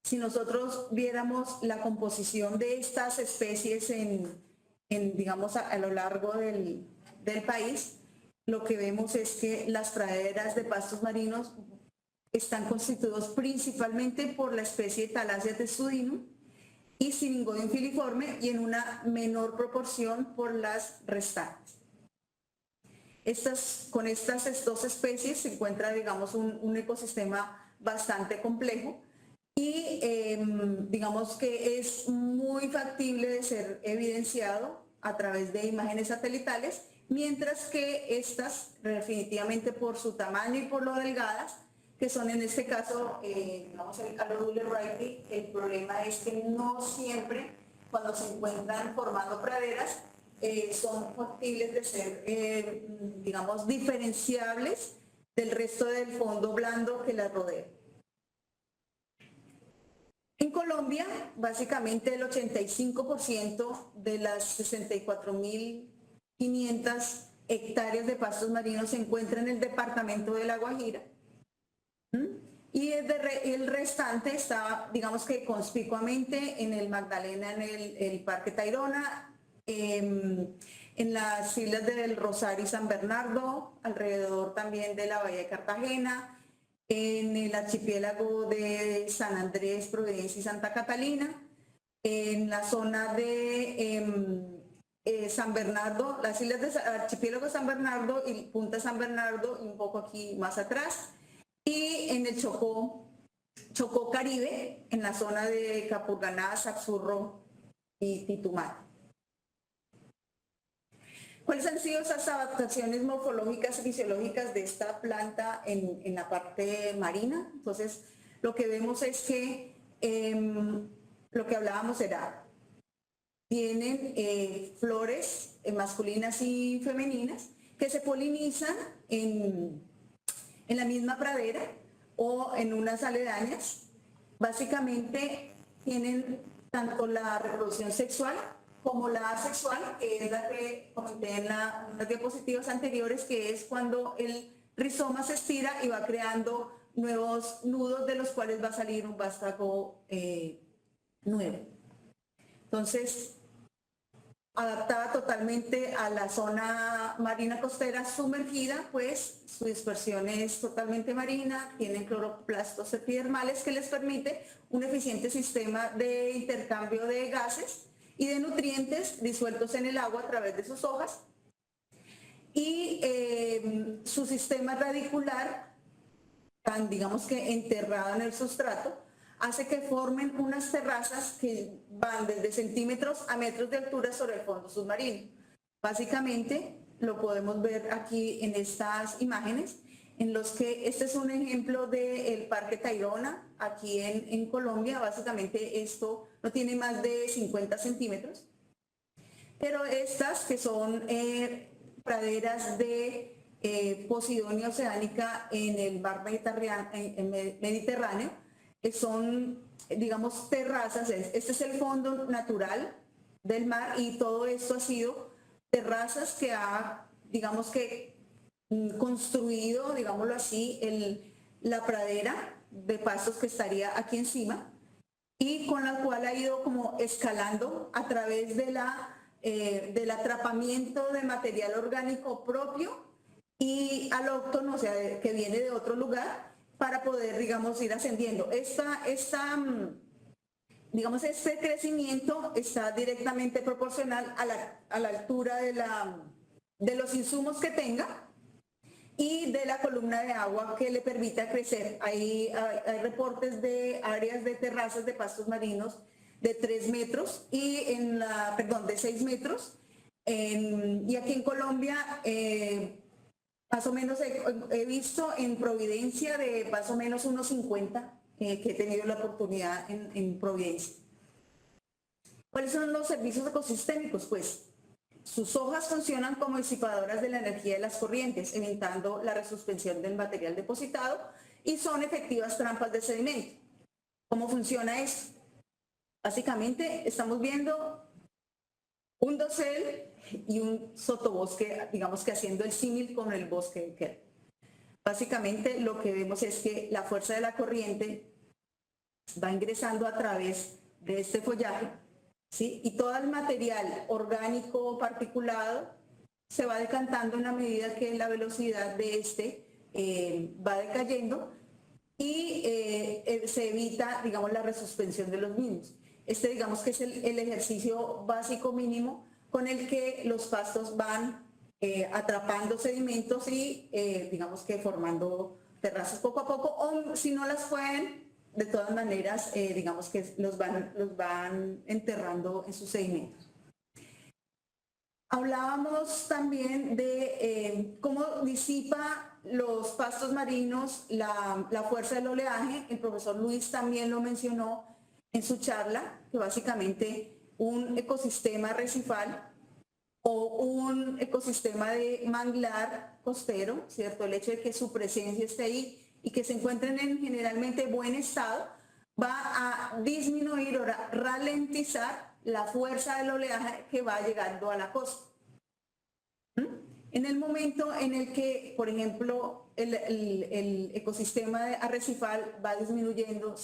Si nosotros viéramos la composición de estas especies digamos, a lo largo del país, lo que vemos es que las praderas de pastos marinos están constituidos principalmente por la especie Thalassia testudinum y Syringodium filiforme, y en una menor proporción por las restantes. Con estas 2 especies se encuentra, digamos, un ecosistema bastante complejo y digamos que es muy factible de ser evidenciado a través de imágenes satelitales, mientras que estas, definitivamente por su tamaño y por lo delgadas, que son en este caso, digamos, el Alodule wrighti, el problema es que no siempre, cuando se encuentran formando praderas, son factibles de ser, digamos, diferenciables del resto del fondo blando que las rodea. En Colombia, básicamente el 85% de las 64.500 hectáreas de pastos marinos se encuentra en el departamento de La Guajira. Y el restante está, digamos que conspicuamente en el Magdalena, en el Parque Tayrona, en las islas del Rosario y San Bernardo, alrededor también de la Bahía de Cartagena, en el archipiélago de San Andrés, Providencia y Santa Catalina, en la zona de San Bernardo, las islas del archipiélago de San Bernardo y Punta San Bernardo, y un poco aquí más atrás, y en el Chocó Caribe, en la zona de Capurganá, Saxurro y Titumán. ¿Cuáles han sido esas adaptaciones morfológicas y fisiológicas de esta planta en la parte marina? Entonces, lo que vemos es que lo que hablábamos era, tienen flores masculinas y femeninas que se polinizan en la misma pradera o en unas aledañas. Básicamente tienen tanto la reproducción sexual como la asexual, que es la que comenté en las diapositivas anteriores, que es cuando el rizoma se estira y va creando nuevos nudos de los cuales va a salir un vástago nuevo. Entonces, adaptada totalmente a la zona marina costera sumergida, pues su dispersión es totalmente marina, tienen cloroplastos epidermales que les permite un eficiente sistema de intercambio de gases y de nutrientes disueltos en el agua a través de sus hojas, y su sistema radicular, tan digamos que enterrado en el sustrato, hace que formen unas terrazas que van desde centímetros a metros de altura sobre el fondo submarino. Básicamente lo podemos ver aquí en estas imágenes, en los que este es un ejemplo del Parque Tayrona, aquí en Colombia. Básicamente esto no tiene más de 50 centímetros, pero estas que son praderas de Posidonia oceánica en el mar Mediterráneo, que son, digamos, terrazas. Este es el fondo natural del mar y todo esto ha sido terrazas que ha, digamos que, construido, digámoslo así, la pradera de pastos que estaría aquí encima, y con la cual ha ido como escalando a través de del atrapamiento de material orgánico propio y alóctono, o sea, que viene de otro lugar, para poder, digamos, ir ascendiendo. Digamos, este crecimiento está directamente proporcional a la altura de los insumos que tenga y de la columna de agua que le permita crecer. Hay reportes de áreas de terrazas de pastos marinos de 3 metros y de 6 metros. Y aquí en Colombia, más o menos he visto en Providencia de más o menos unos 50 que he tenido la oportunidad en Providencia. ¿Cuáles son los servicios ecosistémicos? Pues sus hojas funcionan como disipadoras de la energía de las corrientes, evitando la resuspensión del material depositado, y son efectivas trampas de sedimento. ¿Cómo funciona eso? Básicamente estamos viendo un dosel y un sotobosque, digamos que haciendo el símil con el bosque de Kerr. Básicamente lo que vemos es que la fuerza de la corriente va ingresando a través de este follaje, ¿sí? Y todo el material orgánico particulado se va decantando en la medida que la velocidad de va decayendo, y se evita, digamos, la resuspensión de los mismos. Digamos que es el ejercicio básico mínimo con el que los pastos van atrapando sedimentos y digamos que formando terrazas poco a poco, o si no las pueden, de todas maneras, digamos que los van enterrando en sus sedimentos. Hablábamos también de cómo disipa los pastos marinos la fuerza del oleaje. El profesor Luis también lo mencionó en su charla, que básicamente un ecosistema arrecifal o un ecosistema de manglar costero, ¿cierto? El hecho de que su presencia esté ahí y que se encuentren en generalmente buen estado, va a disminuir o ralentizar la fuerza del oleaje que va llegando a la costa. En el momento en el que, por ejemplo, el ecosistema arrecifal va disminuyendo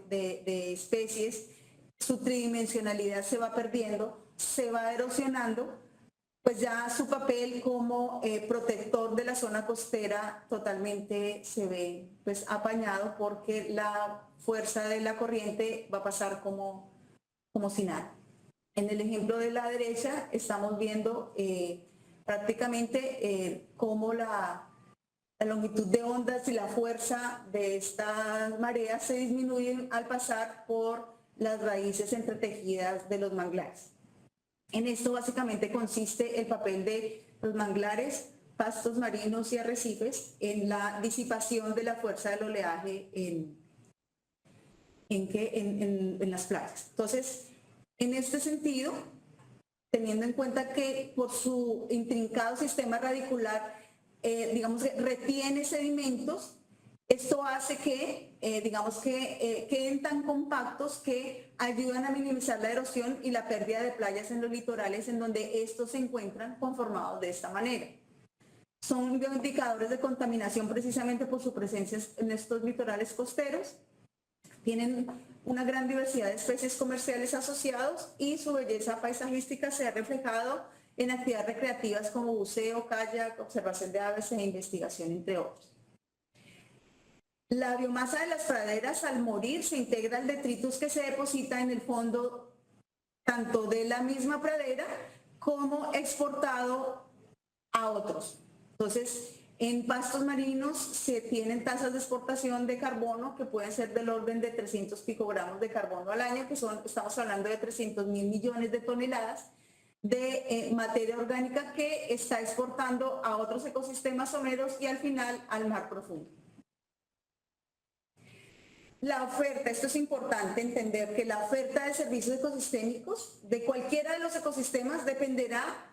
de especies, su tridimensionalidad se va perdiendo, se va erosionando, pues ya su papel como protector de la zona costera totalmente se ve pues apañado, porque la fuerza de la corriente va a pasar como si nada. En el ejemplo de la derecha estamos viendo prácticamente cómo la longitud de ondas y la fuerza de estas mareas se disminuyen al pasar por las raíces entretejidas de los manglares. En esto básicamente consiste el papel de los manglares, pastos marinos y arrecifes en la disipación de la fuerza del oleaje en las playas. Entonces, en este sentido, teniendo en cuenta que por su intrincado sistema radicular, digamos que retiene sedimentos, esto hace que, queden tan compactos que ayudan a minimizar la erosión y la pérdida de playas en los litorales en donde estos se encuentran conformados de esta manera. Son bioindicadores de contaminación precisamente por su presencia en estos litorales costeros. Tienen una gran diversidad de especies comerciales asociados y su belleza paisajística se ha reflejado en actividades recreativas como buceo, kayak, observación de aves e investigación, entre otros. La biomasa de las praderas al morir se integra al detritus que se deposita en el fondo tanto de la misma pradera como exportado a otros. Entonces, en pastos marinos se tienen tasas de exportación de carbono que pueden ser del orden de 300 picogramos de carbono al año, que estamos hablando de 300.000 millones de toneladas de materia orgánica que está exportando a otros ecosistemas someros y al final al mar profundo. La oferta, esto es importante entender que la oferta de servicios ecosistémicos de cualquiera de los ecosistemas dependerá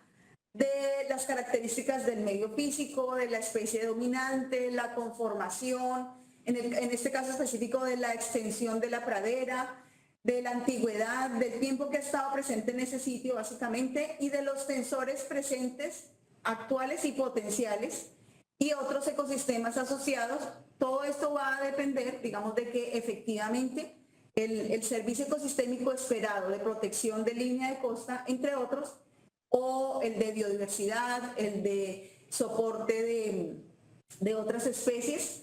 de las características del medio físico, de la especie dominante, la conformación, en este caso específico de la extensión de la pradera, de la antigüedad, del tiempo que ha estado presente en ese sitio básicamente, y de los tensores presentes, actuales y potenciales, y otros ecosistemas asociados. Todo esto va a depender, digamos, de que efectivamente el servicio ecosistémico esperado de protección de línea de costa, entre otros, o el de biodiversidad, el de soporte de otras especies,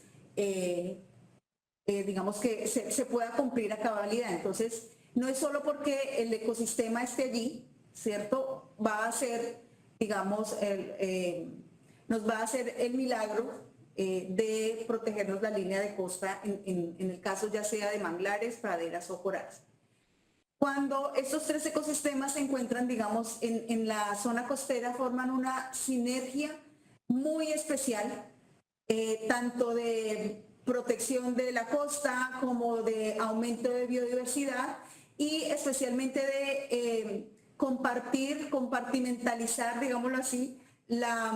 digamos que se pueda cumplir a cabalidad. Entonces, no es solo porque el ecosistema esté allí, ¿cierto? Va a ser, digamos, nos va a hacer el milagro de protegernos la línea de costa en el caso ya sea de manglares, praderas o corales. Cuando estos tres ecosistemas se encuentran, digamos, en la zona costera, forman una sinergia muy especial, tanto de protección de la costa como de aumento de biodiversidad y especialmente de compartimentalizar, digámoslo así, la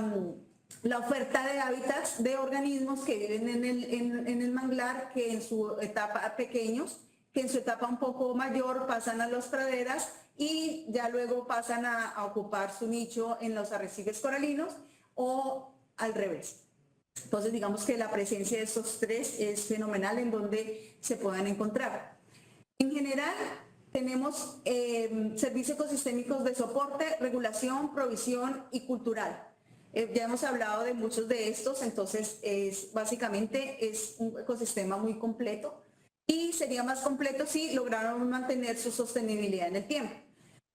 oferta de hábitats de organismos que viven en el manglar, que en su etapa pequeños, que en su etapa un poco mayor pasan a las praderas y ya luego pasan a ocupar su nicho en los arrecifes coralinos o al revés. Entonces, digamos que la presencia de estos tres es fenomenal en donde se puedan encontrar. En general, tenemos servicios ecosistémicos de soporte, regulación, provisión y cultural. Ya hemos hablado de muchos de estos, entonces básicamente es un ecosistema muy completo y sería más completo si lograron mantener su sostenibilidad en el tiempo.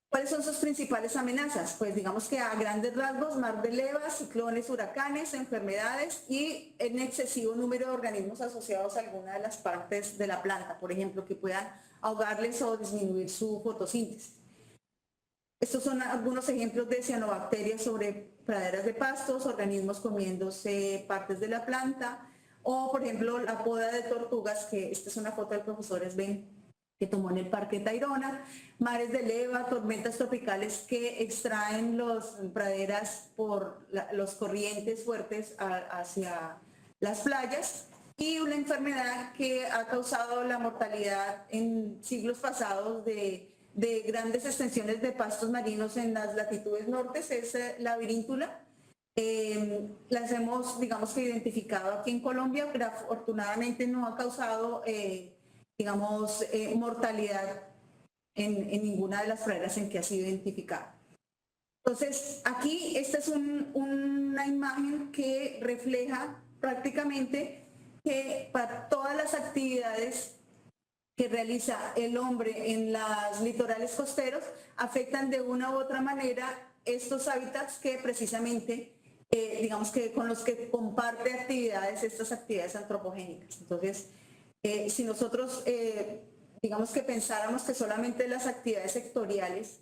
¿Cuáles son sus principales amenazas? Pues digamos que a grandes rasgos, mar de levas, ciclones, huracanes, enfermedades y en excesivo número de organismos asociados a alguna de las partes de la planta, por ejemplo, que puedan ahogarles o disminuir su fotosíntesis. Estos son algunos ejemplos de cianobacterias sobre praderas de pastos, organismos comiéndose partes de la planta, o por ejemplo la poda de tortugas, que esta es una foto del profesor Sven que tomó en el Parque Tayrona, mares de leva, tormentas tropicales que extraen las praderas por los corrientes fuertes hacia las playas, y una enfermedad que ha causado la mortalidad en siglos pasados de grandes extensiones de pastos marinos en las latitudes nortes, es la viríntula. Las hemos, digamos que identificado aquí en Colombia, pero afortunadamente no ha causado, mortalidad en ninguna de las praderas en que ha sido identificada. Entonces, aquí esta es una imagen que refleja prácticamente que para todas las actividades que realiza el hombre en los litorales costeros afectan de una u otra manera estos hábitats que precisamente, digamos que con los que comparte actividades, estas actividades antropogénicas. Entonces, si nosotros, digamos que pensáramos que solamente las actividades sectoriales,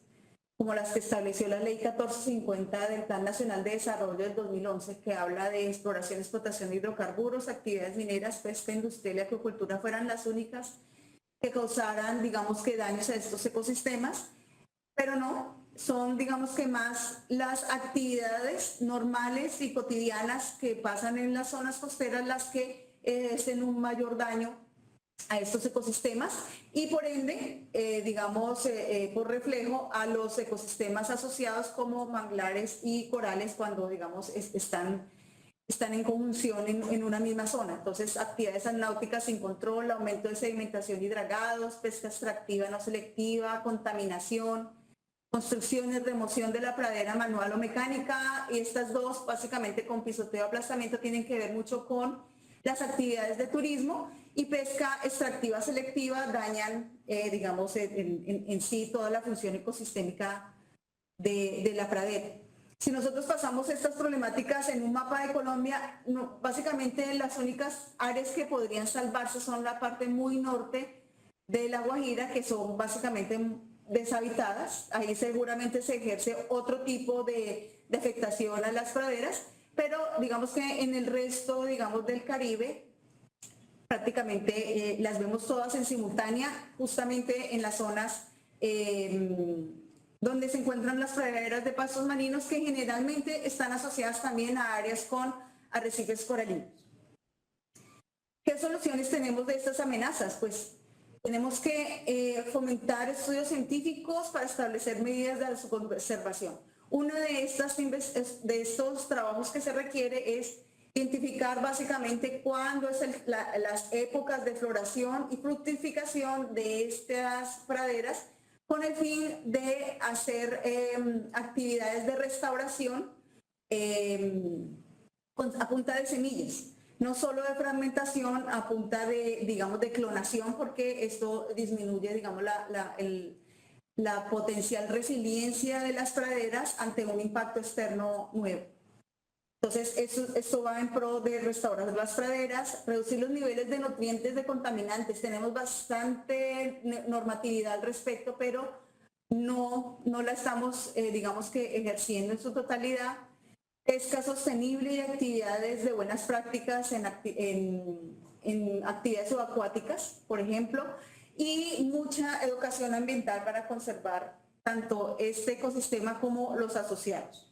como las que estableció la Ley 1450 del Plan Nacional de Desarrollo del 2011, que habla de exploración, explotación de hidrocarburos, actividades mineras, pesca industrial y acuicultura, fueran las únicas que causaran, digamos que daños a estos ecosistemas, pero no, son, digamos que más las actividades normales y cotidianas que pasan en las zonas costeras las que hacen un mayor daño a estos ecosistemas y por ende, por reflejo a los ecosistemas asociados como manglares y corales cuando, digamos, están en conjunción en una misma zona. Entonces, actividades náuticas sin control, aumento de sedimentación y dragados, pesca extractiva no selectiva, contaminación, construcciones, remoción de la pradera manual o mecánica, y estas dos, básicamente con pisoteo y aplastamiento, tienen que ver mucho con las actividades de turismo, y pesca extractiva selectiva dañan, en sí toda la función ecosistémica de la pradera. Si nosotros pasamos estas problemáticas en un mapa de Colombia, básicamente las únicas áreas que podrían salvarse son la parte muy norte de La Guajira, que son básicamente deshabitadas. Ahí seguramente se ejerce otro tipo de afectación a las praderas, pero digamos que en el resto, digamos, del Caribe, prácticamente las vemos todas en simultánea, justamente en las zonas donde se encuentran las praderas de pastos marinos, que generalmente están asociadas también a áreas con arrecifes coralinos. ¿Qué soluciones tenemos de estas amenazas? Pues tenemos que fomentar estudios científicos para establecer medidas de su conservación. Uno de estos trabajos que se requiere es identificar básicamente cuándo es las épocas de floración y fructificación de estas praderas, con el fin de hacer actividades de restauración a punta de semillas, no solo de fragmentación, a punta de, digamos, de clonación, porque esto disminuye, digamos, la potencial resiliencia de las praderas ante un impacto externo nuevo. Entonces, esto va en pro de restaurar las praderas, reducir los niveles de nutrientes, de contaminantes. Tenemos bastante normatividad al respecto, pero no la estamos, digamos que, ejerciendo en su totalidad. Pesca sostenible y actividades de buenas prácticas en actividades subacuáticas, por ejemplo, y mucha educación ambiental para conservar tanto este ecosistema como los asociados.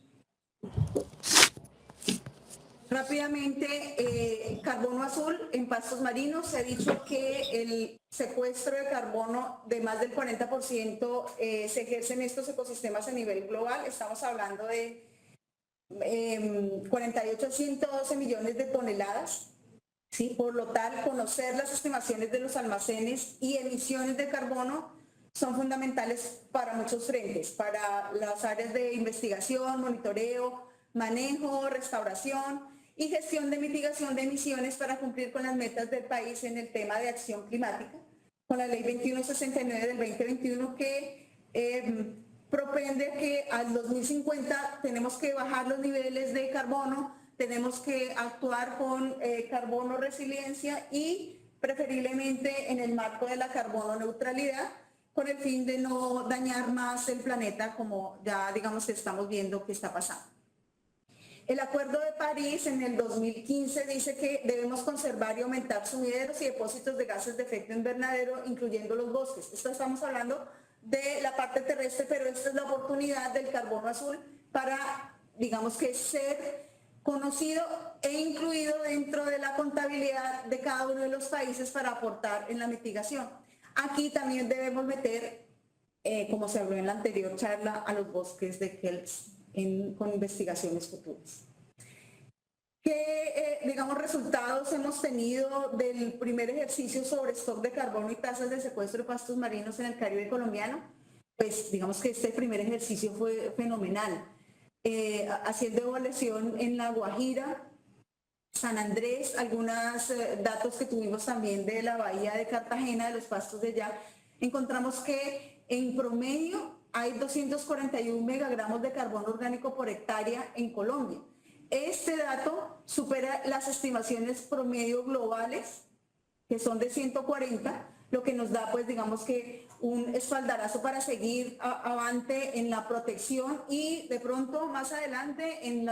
Rápidamente, carbono azul en pastos marinos. Se ha dicho que el secuestro de carbono de más del 40% se ejerce en estos ecosistemas a nivel global. Estamos hablando de 48 a 112 millones de toneladas. ¿Sí? Por lo tal, conocer las estimaciones de los almacenes y emisiones de carbono son fundamentales para muchos frentes, para las áreas de investigación, monitoreo, manejo, restauración y gestión de mitigación de emisiones para cumplir con las metas del país en el tema de acción climática, con la Ley 2169 del 2021, que propende que al 2050 tenemos que bajar los niveles de carbono, tenemos que actuar con carbono resiliencia y preferiblemente en el marco de la carbono neutralidad, con el fin de no dañar más el planeta, como ya, digamos, que estamos viendo que está pasando. El Acuerdo de París en el 2015 dice que debemos conservar y aumentar sumideros y depósitos de gases de efecto invernadero, incluyendo los bosques. Esto estamos hablando de la parte terrestre, pero esta es la oportunidad del carbono azul para, digamos que, ser conocido e incluido dentro de la contabilidad de cada uno de los países para aportar en la mitigación. Aquí también debemos meter, como se habló en la anterior charla, a los bosques de Kells con investigaciones futuras. ¿Qué, digamos, resultados hemos tenido del primer ejercicio sobre stock de carbono y tasas de secuestro de pastos marinos en el Caribe colombiano? Pues digamos que este primer ejercicio fue fenomenal. Haciendo evaluación en La Guajira, San Andrés, algunos datos que tuvimos también de la bahía de Cartagena, de los pastos de allá, encontramos que en promedio hay 241 megagramos de carbono orgánico por hectárea en Colombia. Este dato supera las estimaciones promedio globales, que son de 140, lo que nos da, pues, digamos que un espaldarazo para seguir avante en la protección y de pronto más adelante en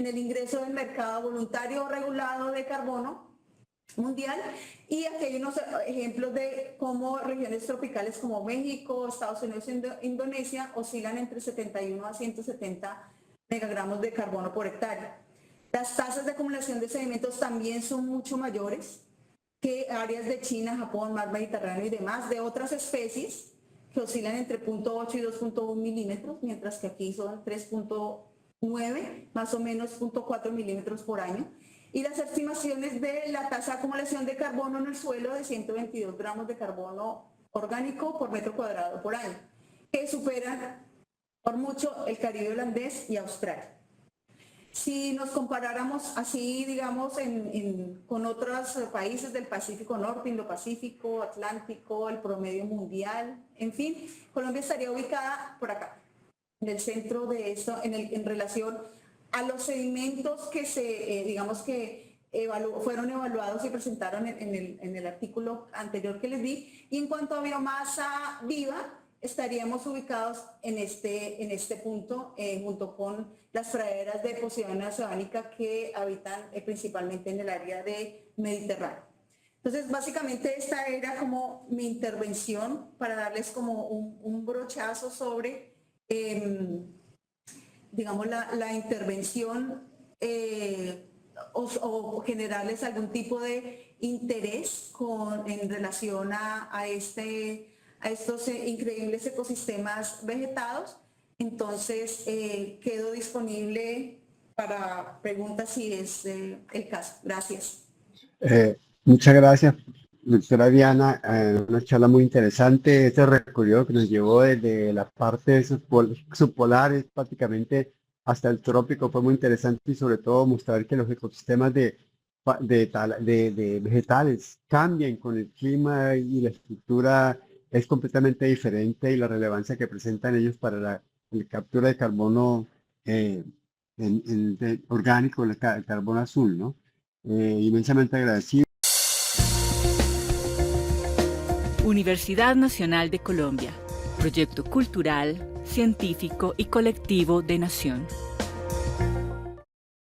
el ingreso del mercado voluntario regulado de carbono mundial. Y aquí hay unos ejemplos de cómo regiones tropicales como México, Estados Unidos e Indonesia oscilan entre 71 a 170 megagramos de carbono por hectárea. Las tasas de acumulación de sedimentos también son mucho mayores que áreas de China, Japón, mar Mediterráneo y demás, de otras especies que oscilan entre 0.8 y 2.1 milímetros, mientras que aquí son 3.9, más o menos 0.4 milímetros por año. Y las estimaciones de la tasa de acumulación de carbono en el suelo de 122 gramos de carbono orgánico por metro cuadrado por año, que superan por mucho el Caribe holandés y Australia. Si nos comparáramos así, digamos, con otros países del Pacífico Norte, Indo-Pacífico, Atlántico, el promedio mundial, en fin, Colombia estaría ubicada por acá, en el centro de esto, en relación a los sedimentos que digamos que fueron evaluados y presentaron en el artículo anterior que les di. Y en cuanto a biomasa viva, estaríamos ubicados en este punto, junto con las praderas de Posidonia oceánica que habitan principalmente en el área de Mediterráneo. Entonces, básicamente esta era como mi intervención para darles como un brochazo sobre, digamos, la intervención o generarles algún tipo de interés en relación a estos increíbles ecosistemas vegetados. Entonces, quedo disponible para preguntas si es el caso. Gracias. Muchas gracias, doctora Diana. Una charla muy interesante. Este recorrido que nos llevó desde la parte subpolares prácticamente hasta el trópico fue muy interesante, y sobre todo mostrar que los ecosistemas de vegetales cambian con el clima y la estructura es completamente diferente, y la relevancia que presentan ellos para la captura de carbono orgánico, el carbono azul, ¿no? Inmensamente agradecido. Universidad Nacional de Colombia, proyecto cultural, científico y colectivo de Nación.